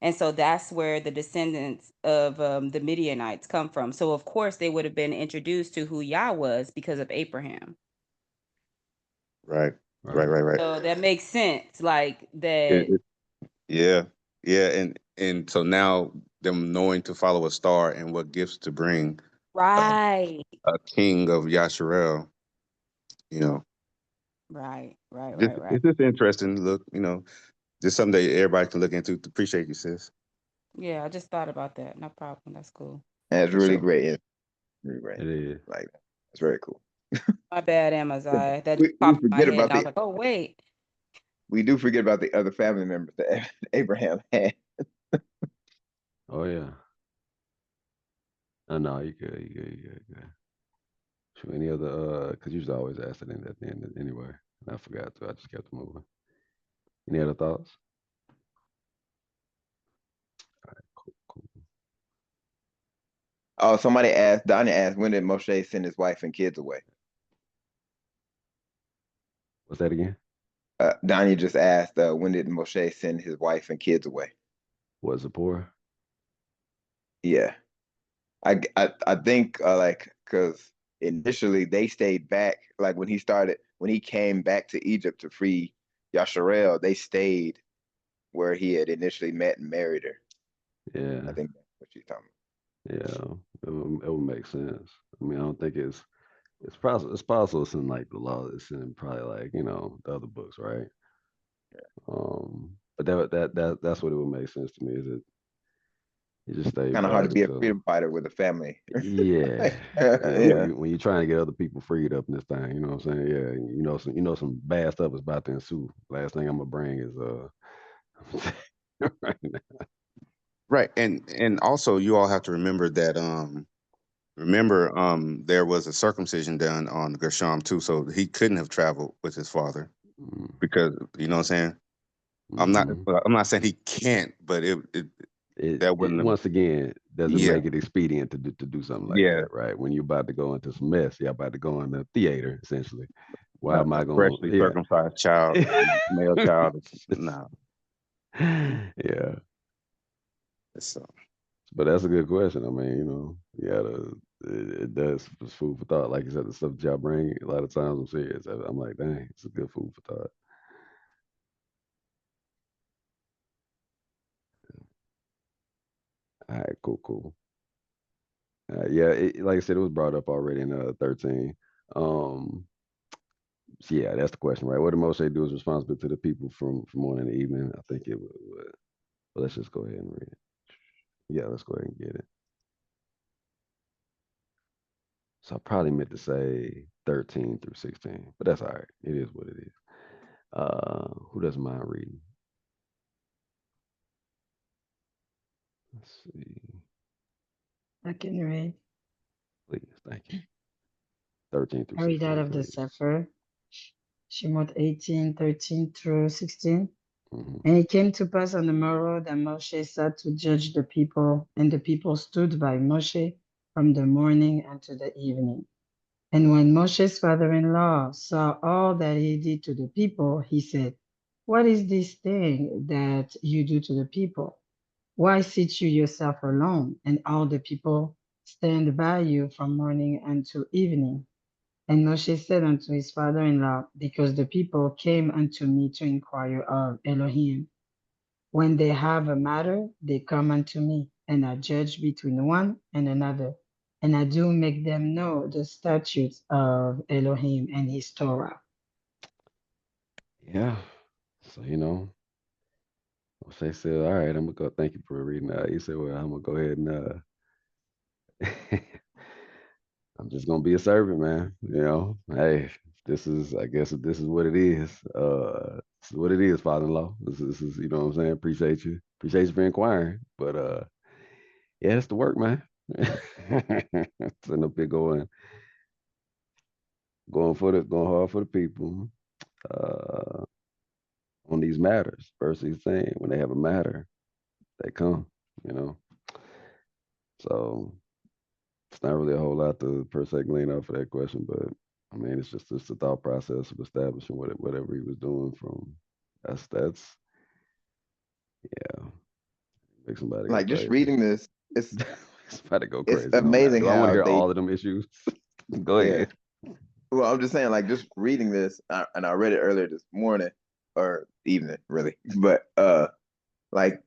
And so that's where the descendants of the Midianites come from. So, of course, they would have been introduced to who Yah was because of Abraham. right, right. right. So that makes sense. Like It, that, it, yeah, yeah, and so now them knowing to follow a star and what gifts to bring right. a king of Yasharel, you know. Right. It's just interesting. Look, just something that everybody can look into. Appreciate you, sis. Yeah, I just thought about that. No problem. That's cool. And it's For really sure. great. It's really great. It is. Like, it's very cool. My bad, Amazon. That We just popped in my forget head, about and I was the like, oh wait. we do forget about the other family members that Abraham had. Oh yeah. Oh no, you good. You good. So any other because you should always ask it at the end anyway. And I forgot to. I just kept moving. Any other thoughts? All right, cool. Oh, Donnie asked, when did Moshe send his wife and kids away? What's that again? Donnie just asked, when did Moshe send his wife and kids away? Was it poor? Yeah. I think like because initially they stayed back, like when he came back to Egypt to free Yasharel, they stayed where he had initially met and married her. Yeah. I think that's what she's talking Yeah. It would make sense. I mean, I don't think it's possible. It's possible it's in like the law. It's in probably like the other books, right? But that's what it would make sense to me. Is it you just stay Kind of hard back to be a until freedom fighter with a family. yeah. Yeah. When you're trying to get other people freed up in this thing, you know what I'm saying? Yeah, some bad stuff is about to ensue. Last thing I'm gonna bring is right now. Right, and also you all have to remember that there was a circumcision done on Gershom too, so he couldn't have traveled with his father because you know what I'm saying. Mm-hmm. I'm not saying he can't, but that It wouldn't have. once again doesn't Yeah, make it expedient to do something like yeah, that, right? When you're about to go into some mess, you're about to go in the theater essentially. Why a am I going? freshly Yeah. circumcised child, male child. No, Yeah. so But that's a good question. I mean, you gotta. It does it's food for thought. Like you said, the stuff that y'all bring. A lot of times I'm serious. I'm like, dang, it's a good food for thought. All right, cool. Yeah, like I said, it was brought up already in 13. Um, so yeah, that's the question, right? What did Moshe do is responsible to the people from morning to evening? I think it would. But let's just go ahead and read it. Yeah, let's go ahead and get it. So I probably meant to say 13 through 16, but that's all right. It is what it is. Who doesn't mind reading? Let's see. I can read. Please, thank you. 13 through I read out 16, of the please. Sefer, Shemot 18, 13 through 16. Mm-hmm. And it came to pass on the morrow that Moshe sat to judge the people, and the people stood by Moshe from the morning unto the evening. And when Moshe's father-in-law saw all that he did to the people, he said, what is this thing that you do to the people? Why sit you yourself alone, and all the people stand by you from morning until evening? And Moshe said unto his father-in-law, because the people came unto me to inquire of Elohim. When they have a matter, they come unto me, and I judge between one and another. And I do make them know the statutes of Elohim and his Torah. Yeah. So, Moshe said, all right, I'm gonna go. Thank you for reading that. He said, well, I'm gonna go ahead and I'm just gonna be a servant, man. Hey, I guess this is what it is. This is what it is, father-in-law. This is, you know what I'm saying? Appreciate you. Appreciate you for inquiring. But yeah, it's the work, man. Sitting up here going hard for the people, uh, on these matters. First thing saying, when they have a matter, they come, you know. So it's not really a whole lot to per se glean off of that question, but I mean, it's just the thought process of establishing whatever he was doing from that's yeah, make somebody go Like just crazy. reading this, it's Somebody go it's crazy on that. amazing Do I want to how hear they all of them issues? Go yeah. ahead. Well, I'm just saying, like, just reading this, and I read it earlier this morning or evening, really. But like,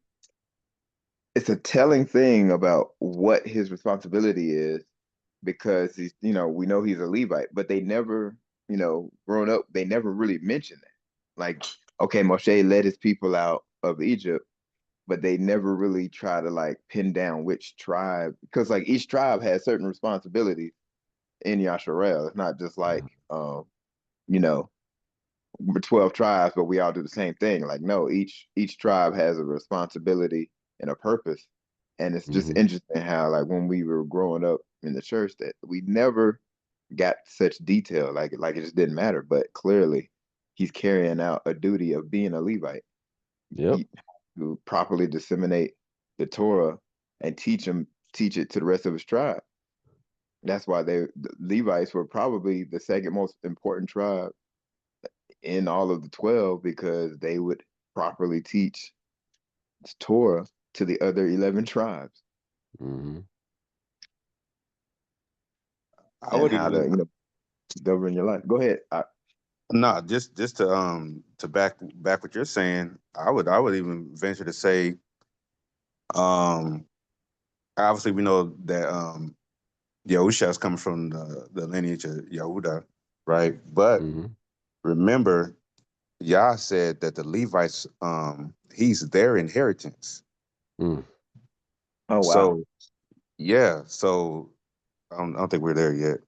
it's a telling thing about what his responsibility is because we know he's a Levite, but they never growing up, they never really mentioned that. Like, okay, Moshe led his people out of Egypt, but they never really try to like pin down which tribe, because like each tribe has certain responsibilities in Yasharel. It's not just like you know, we're 12 tribes, but we all do the same thing. Like, no, each tribe has a responsibility and a purpose. And it's just interesting how like when we were growing up in the church that we never got such detail. Like it just didn't matter. But clearly he's carrying out a duty of being a Levite. Yep. To properly disseminate the Torah and teach it to the rest of his tribe. That's why the Levites were probably the second most important tribe in all of the 12, because they would properly teach Torah to the other 11 tribes. I would how even to govern your life. Go ahead. no, just to back what you're saying, I would even venture to say, obviously we know that Yahusha is coming from the lineage of Yehuda, right? But remember, Yah said that the Levites, he's their inheritance. Oh wow. So yeah, so I don't think we're there yet.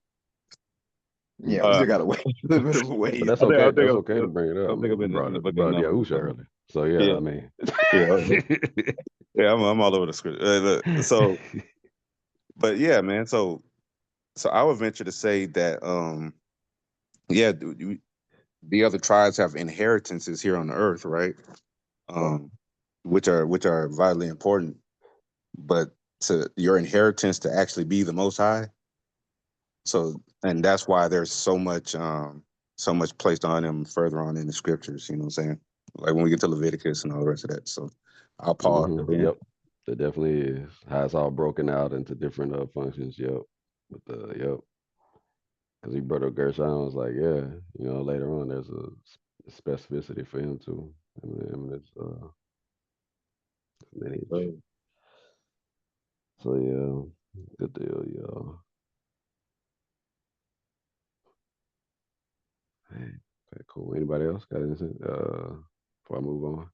Yeah, we still gotta wait a little bit of a ways. But that's okay. That's okay to bring it up. I mean, you brought Yahusha earlier. So yeah, I mean. Yeah, I'm all over the script. So but yeah, man, so I would venture to say that yeah, the other tribes have inheritances here on the earth, right? Which are vitally important, but to your inheritance to actually be the Most High. So, and that's why there's so much placed on them further on in the scriptures. You know what I'm saying? Like when we get to Leviticus and all the rest of that. So, I'll pause. Yep, there definitely is. How it's all broken out into different functions. Yep, with the because he brought up Gershon. I was like, yeah, later on there's a specificity for him too. I mean, it's lineage. So yeah, good deal, y'all. Hey, okay, cool. Anybody else got anything before I move on?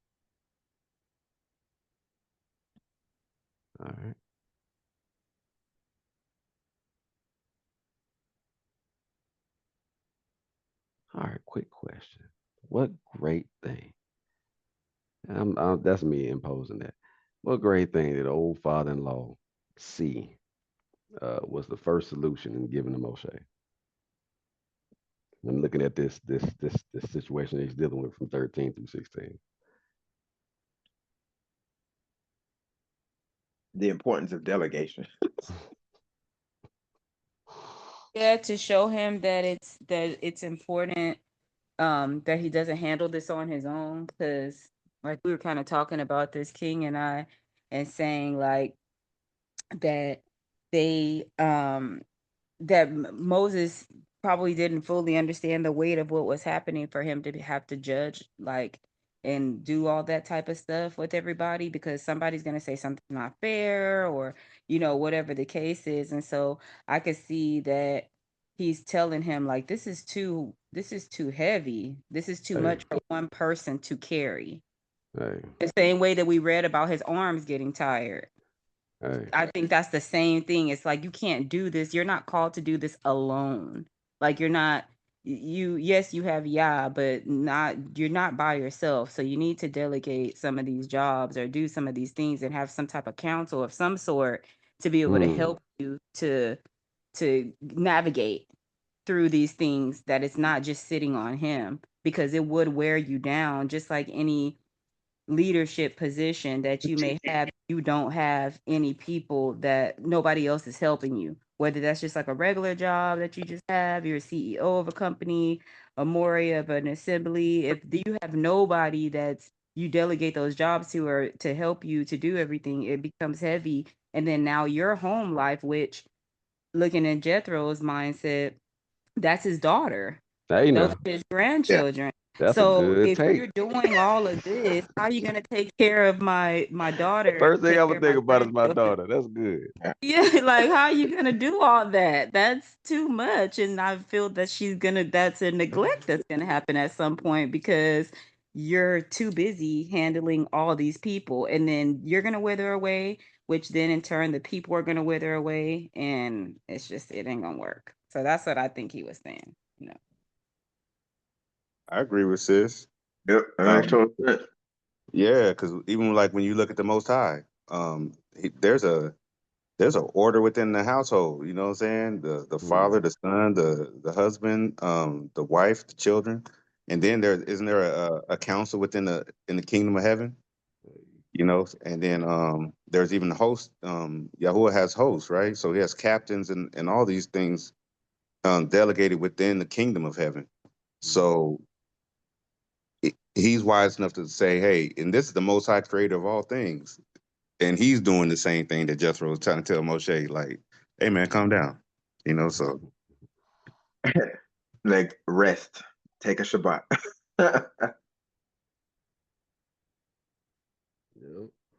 All right. All right, quick question. What great thing? That's me imposing that. What great thing did old father-in-law see was the first solution in giving to Moshe? When looking at this situation he's dealing with from 13 through 16. The importance of delegation. Yeah, to show him that it's important that he doesn't handle this on his own, because like we were kind of talking about this, King and I, and saying like that they that Moses probably didn't fully understand the weight of what was happening for him to have to judge like and do all that type of stuff with everybody, because somebody's going to say something not fair, or whatever the case is. And so I could see that he's telling him like, this is too heavy, this is too much for one person to carry. The same way that we read about his arms getting tired. I think that's the same thing. It's like, you can't do this. You're not called to do this alone. Like, you're not, yes, you have Yah, but you're not by yourself. So you need to delegate some of these jobs or do some of these things and have some type of counsel of some sort to be able to help you to navigate through these things, that it's not just sitting on him, because it would wear you down, just like any leadership position that you may have. You don't have any people, that nobody else is helping you, whether that's just like a regular job that you just have, you're a CEO of a company, a Moria of an assembly. If you have nobody that's you delegate those jobs to, or to help you to do everything, it becomes heavy. And then now your home life, which, looking at Jethro's mindset, that's his daughter, those are his grandchildren. That's a So good if take. you're doing all of this, how are you gonna take care of my daughter? First thing Take I'm care gonna of my think about is my grandchildren? daughter. That's good. Yeah, like how are you gonna do all that? That's too much. And I feel that that's a neglect that's gonna happen at some point because you're too busy handling all these people. And then you're gonna wither away, which then in turn the people are gonna wither away. And it ain't gonna work. So that's what I think he was saying. I agree with sis. Yep, that makes total sense. Yeah, because even like when you look at the Most High, there's a order within the household. You know what I'm saying? The father, the son, the husband, the wife, the children, and then isn't there a council within in the kingdom of heaven? You know, and then there's even the host. Yahuwah has hosts, right? So he has captains and all these things delegated within the kingdom of heaven. So he's wise enough to say, hey, and this is the Most High creator of all things. And he's doing the same thing that Jethro was trying to tell Moshe, like, hey, man, calm down. You know, so. Like, rest. Take a Shabbat. Yeah,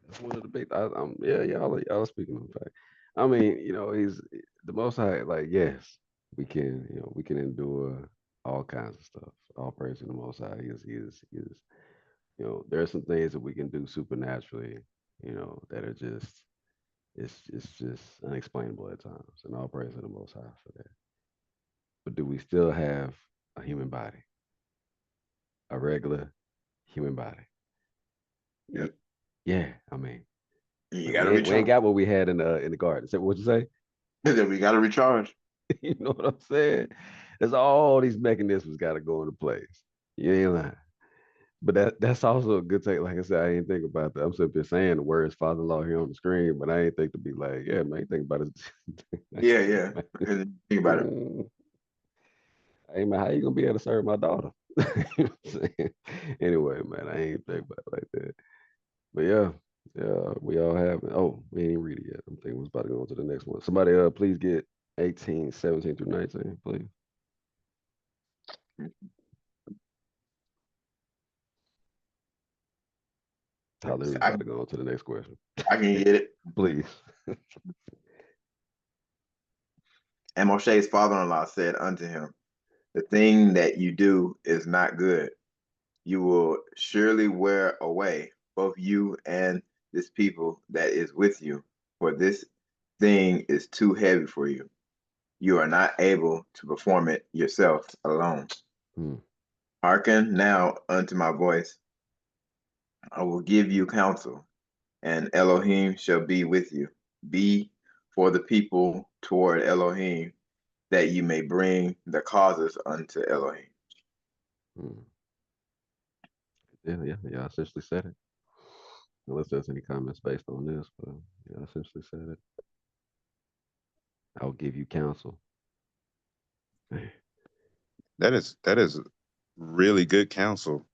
that's one of the big. Yeah, y'all are speaking on fact. I mean, he's the Most High. Like, yes, we can endure all kinds of stuff. All praise to the Most High. He is. There are some things that we can do supernaturally. That are just it's just unexplainable at times, and all praise to the Most High for that. But do we still have a human body, a regular human body? Yep. Yeah, I mean, You we gotta ain't, we ain't recharge. got what we had in the garden. So what'd you say? Then we gotta recharge. You know what I'm saying? There's all these mechanisms got to go into place. You ain't lying. But that's also a good take. Like I said, I ain't think about that. I'm simply saying the words father-in-law here on the screen, but I ain't think to be like, yeah, man, think about it. Yeah. Think about it. Hey man, how you gonna be able to serve my daughter? You know what I'm saying? Anyway, man, I ain't think about it like that. But yeah, we all have. Oh, we ain't even read it yet. I'm thinking we're about to go on to the next one. Somebody, please get 18, 17 through 19, please. Tyler, I, about to go on to the next question. I can get it. Please. And Moshe's father-in-law said unto him, the thing that you do is not good. You will surely wear away both you and this people that is with you, for this thing is too heavy for you. You are not able to perform it yourself alone. Hearken now unto my voice. I will give you counsel, and Elohim shall be with you. Be for the people toward Elohim, that you may bring the causes unto Elohim. Yeah, I essentially said it. Unless there's any comments based on this, but yeah, I essentially said it. I'll give you counsel. That is really good counsel.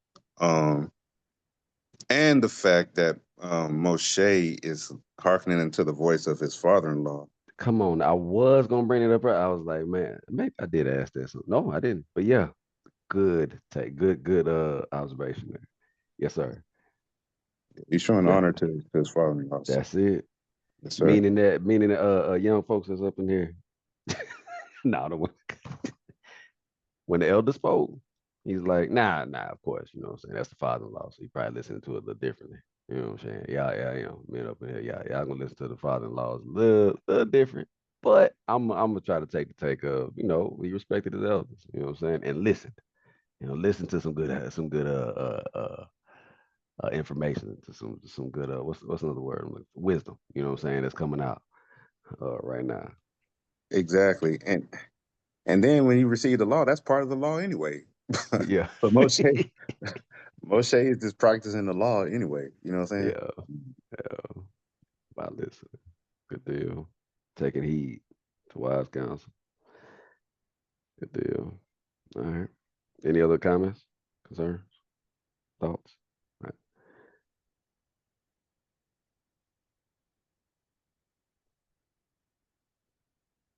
And the fact that Moshe is hearkening into the voice of his father-in-law. Come on, I was gonna bring it up. I was like, man, maybe I did ask this. No, I didn't. But yeah, good take, good observation there. Yes, sir. He's showing honor to his father-in-law. That's it. Yes, sir. Meaning that young folks that's up in here. No, the one when the elder spoke, he's like, nah, of course, you know what I'm saying? That's the father-in-law, so he probably listening to it a little differently. You know what I'm saying? Yeah, men up in here, y'all gonna listen to the father-in-laws a little different. But I'm gonna try to take the take of, we respected his elders, you know what I'm saying, and listen, listen to some good information, to some good what's another word? Wisdom, you know what I'm saying, that's coming out right now. Exactly, and then when you receive the law, that's part of the law anyway. Yeah, but Moshe is just practicing the law anyway. You know what I'm saying? Yeah. About listen. Good deal. Taking heed to wise counsel. Good deal. All right. Any other comments, concerns, thoughts? All right.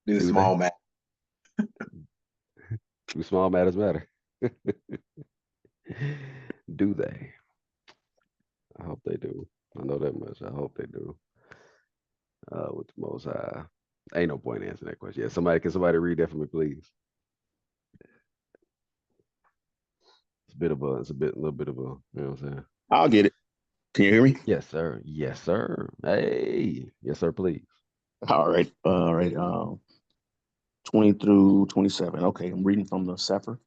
Do small matter. Do small matters matter? Do they? I hope they do. I know that much. I hope they do. With the Most High. Ain't no point in answering that question. Yeah, can somebody read that for me, please? It's a little bit of a, you know what I'm saying? I'll get it. Can you hear me? Yes, sir. Yes, sir. Hey, yes, sir, please. All right. All right. 20 through 27. Okay, I'm reading from the Sefer.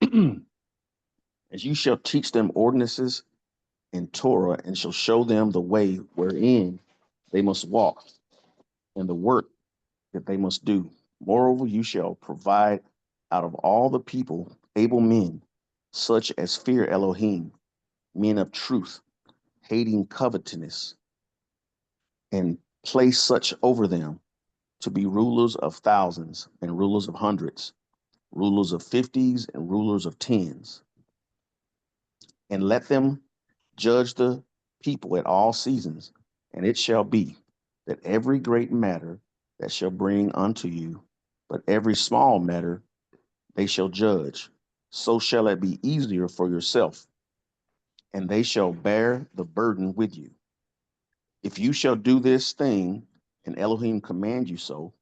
As you shall teach them ordinances and Torah, and shall show them the way wherein they must walk, and the work that they must do. Moreover, you shall provide out of all the people able men, such as fear Elohim, men of truth, hating covetousness, and place such over them to be rulers of thousands and rulers of hundreds, rulers of fifties and rulers of tens, and let them judge the people at all seasons. And it shall be that every great matter that shall bring unto you, but every small matter they shall judge. So shall it be easier for yourself, and they shall bear the burden with you. If you shall do this thing, and Elohim command you so,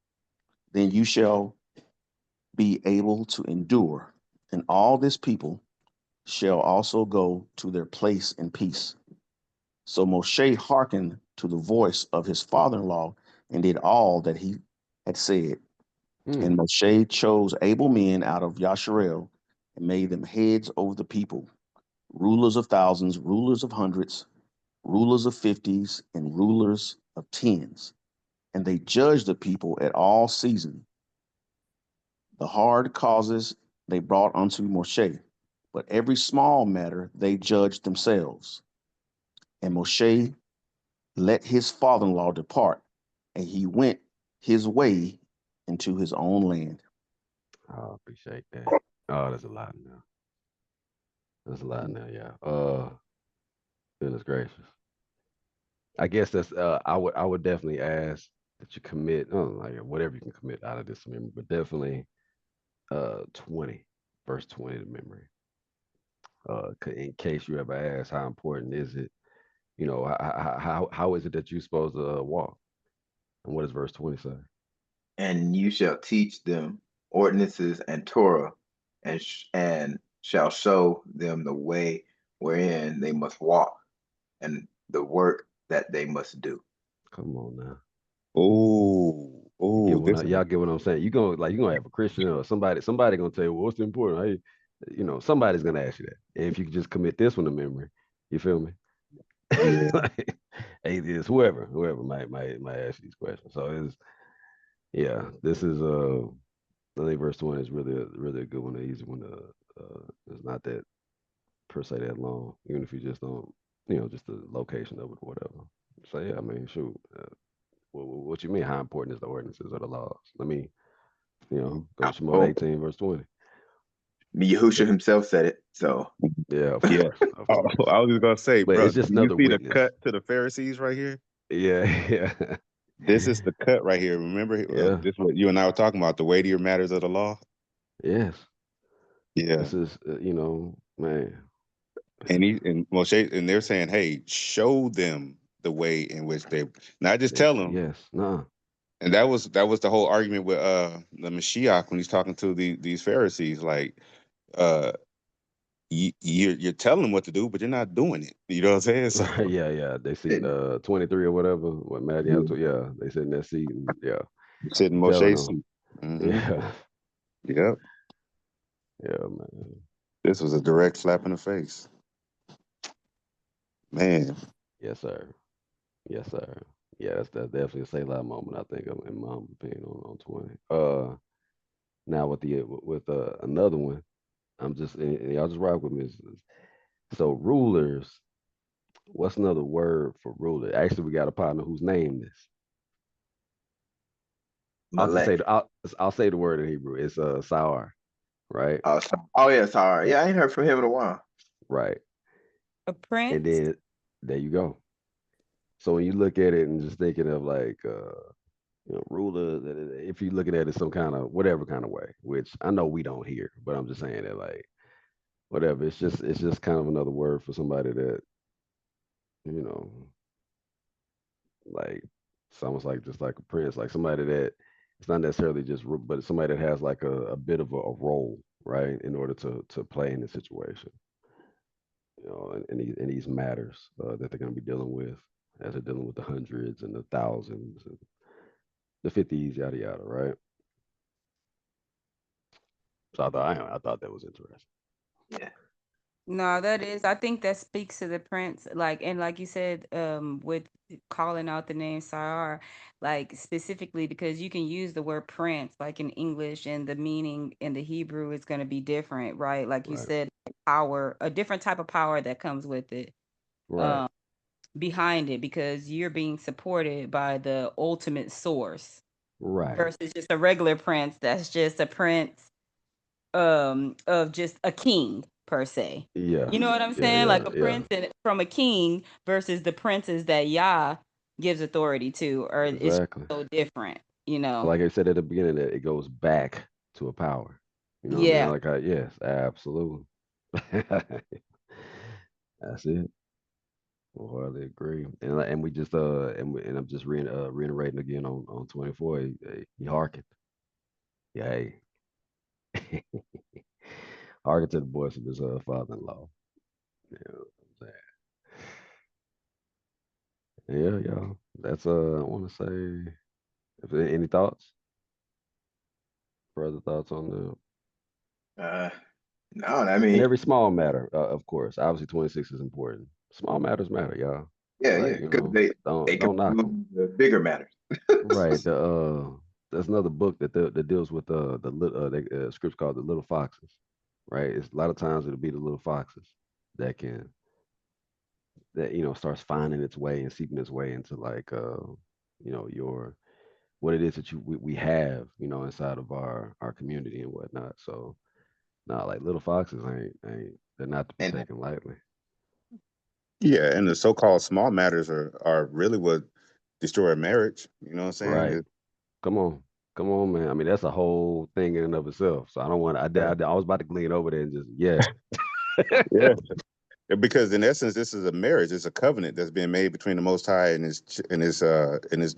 then you shall be able to endure, and all this people shall also go to their place in peace. So Moshe hearkened to the voice of his father-in-law and did all that he had said. And Moshe chose able men out of Yasharel and made them heads over the people, rulers of thousands, rulers of hundreds, rulers of fifties, and rulers of tens. And they judged the people at all seasons. The hard causes they brought unto Moshe, but every small matter they judged themselves. And Moshe let his father-in-law depart, and he went his way into his own land. I appreciate that. Oh, there's a lot now. There's a lot now, yeah. Goodness gracious. I guess that's I would definitely ask that you commit, like whatever you can commit out of this memory, but definitely 20, verse 20 to memory. In case you ever ask how important is it, how is it that you're supposed to walk? And what does verse 20 say? And you shall teach them ordinances and Torah, and shall show them the way wherein they must walk, and the work that they must do. Come on now. Y'all get what I'm saying? You gonna have a Christian or somebody gonna tell you, well, what's important? Hey, somebody's gonna ask you that. And if you could just commit this one to memory, you feel me? Yeah. Like, atheist, whoever might ask you these questions. So this is I think verse 20 is really a good one, an easy one to it's not that per se that long, even if you just don't, just the location of it or whatever. So yeah, I mean, shoot. What you mean? How important is the ordinances or the laws? Let me, go to Shemot 18, verse 20. Yahusha himself said it. So Yeah, of Yeah. course, of course. I was just gonna say, But bro, it's just do you another see the witness. cut to the Pharisees right here? Yeah, yeah, This is the cut right here. Remember, yeah. this is what you and I were talking about, the weightier matters of the law. Yes. Yeah. This is, man. And Moshe, and they're saying, hey, show them the way in which they, not just tell them. Yes, nah. And that was the whole argument with the Mashiach when he's talking to these Pharisees, like uh you're telling them what to do, but you're not doing it. You know what I'm saying? So Yeah. They see 23 or whatever. What Matthew has to, yeah. They sit in that seat and sitting in telling Moshe's them. seat. Mm-hmm. Yeah, Yep. yeah, man. This was a direct slap in the face. Man. Yes, sir. Yes, sir. Yeah, that's definitely a say loud moment. I think, in my opinion, on 20. Now with another one, I'm just and y'all just rock with me. So rulers, what's another word for ruler? Actually, we got a partner who's named this. I'll just say Malek. I'll say the word in Hebrew. It's Sawar, right? Oh yeah, sorry. Yeah, I ain't heard from him in a while. Right. A And prince. then there you go. So when you look at it and just thinking of like ruler, if you're looking at it some kind of whatever kind of way, which I know we don't hear, but I'm just saying that like whatever. It's just kind of another word for somebody that, like it's almost like just like a prince, like somebody that it's not necessarily just, but it's somebody that has like a bit of a role, right, in order to play in the situation, in these matters that they're going to be dealing with as they're dealing with the hundreds and the thousands and the 50s, yada yada, right? So I thought that was interesting. Yeah. No, that is. I think that speaks to the prince, and like you said, with calling out the name Sayar, like specifically because you can use the word prince, like in English, and the meaning in the Hebrew is going to be different, right? Like you Right. said, power, a different type of power that comes with it, Right. behind it, because you're being supported by the ultimate source Right. versus just a regular prince that's just a prince of just a king per se. Yeah. You know what I'm Yeah. saying? Like a Yeah. prince from a king versus the princes that Yah gives authority to, or it's Exactly. so different, you know. Like I said at the beginning, that it goes back to a power. You know what I mean? Yeah. Like yes, absolutely. That's it. Wholeheartedly agree. And we just and I'm just reiterating again on 24. He hearkened. Yeah, hey. Hearken to the voice of his father-in-law. You know what I'm saying? Yeah, y'all. That's I want to say. If there any thoughts, further thoughts on the No, I in mean, every small matter, of course. Obviously, 26 is important. Small matters matter, y'all. yeah, Like because they don't knock control them. the bigger matters. Right. There's another book that deals with the scripts called the little foxes. Right. It's a lot of times it'll be the little foxes that can starts finding its way and seeping its way into like your what it is that we have inside of our community and whatnot. So nah, like little foxes ain't they're not to be And taken lightly. Yeah, and the so-called small matters are really what destroy a marriage. You know what I'm saying? Right. Come on. Come on, man. I mean, that's a whole thing in and of itself. So I don't want I was about to glean over there and just Yeah, because in essence, this is a marriage. It's a covenant that's being made between the Most High and his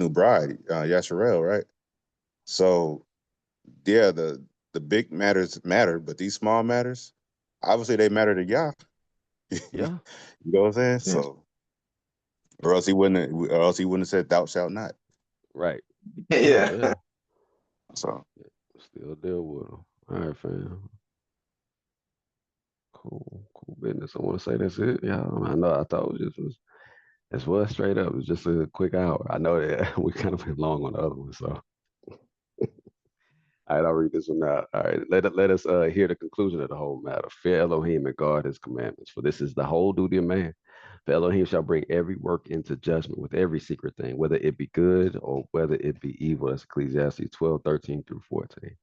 new bride, Yasharel, right? So yeah, the big matters matter, but these small matters, obviously, they matter to Yah. You Yeah. know what I'm saying? yeah, So, or else he wouldn't have said, "Thou shalt not." Right. yeah. Yeah. So, Still deal with them. All right, fam. Cool business. I want to say that's it. Yeah, I know. I thought it was straight up. It was just a quick hour. I know that we kind of went long on the other one, so. All right, I'll read this one out. All right, let us hear the conclusion of the whole matter. Fear Elohim and guard his commandments, for this is the whole duty of man. For Elohim shall bring every work into judgment with every secret thing, whether it be good or whether it be evil. That's Ecclesiastes 12:13 through 14.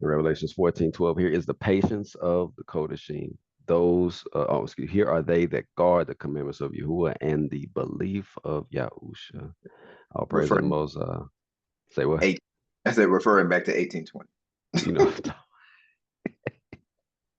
In Revelations 14:12, here is the patience of the Kodashim. Here are they that guard the commandments of Yahuwah and the belief of Yahusha. All praise to the Referring Most. Say what? I said referring back to 1820. You know.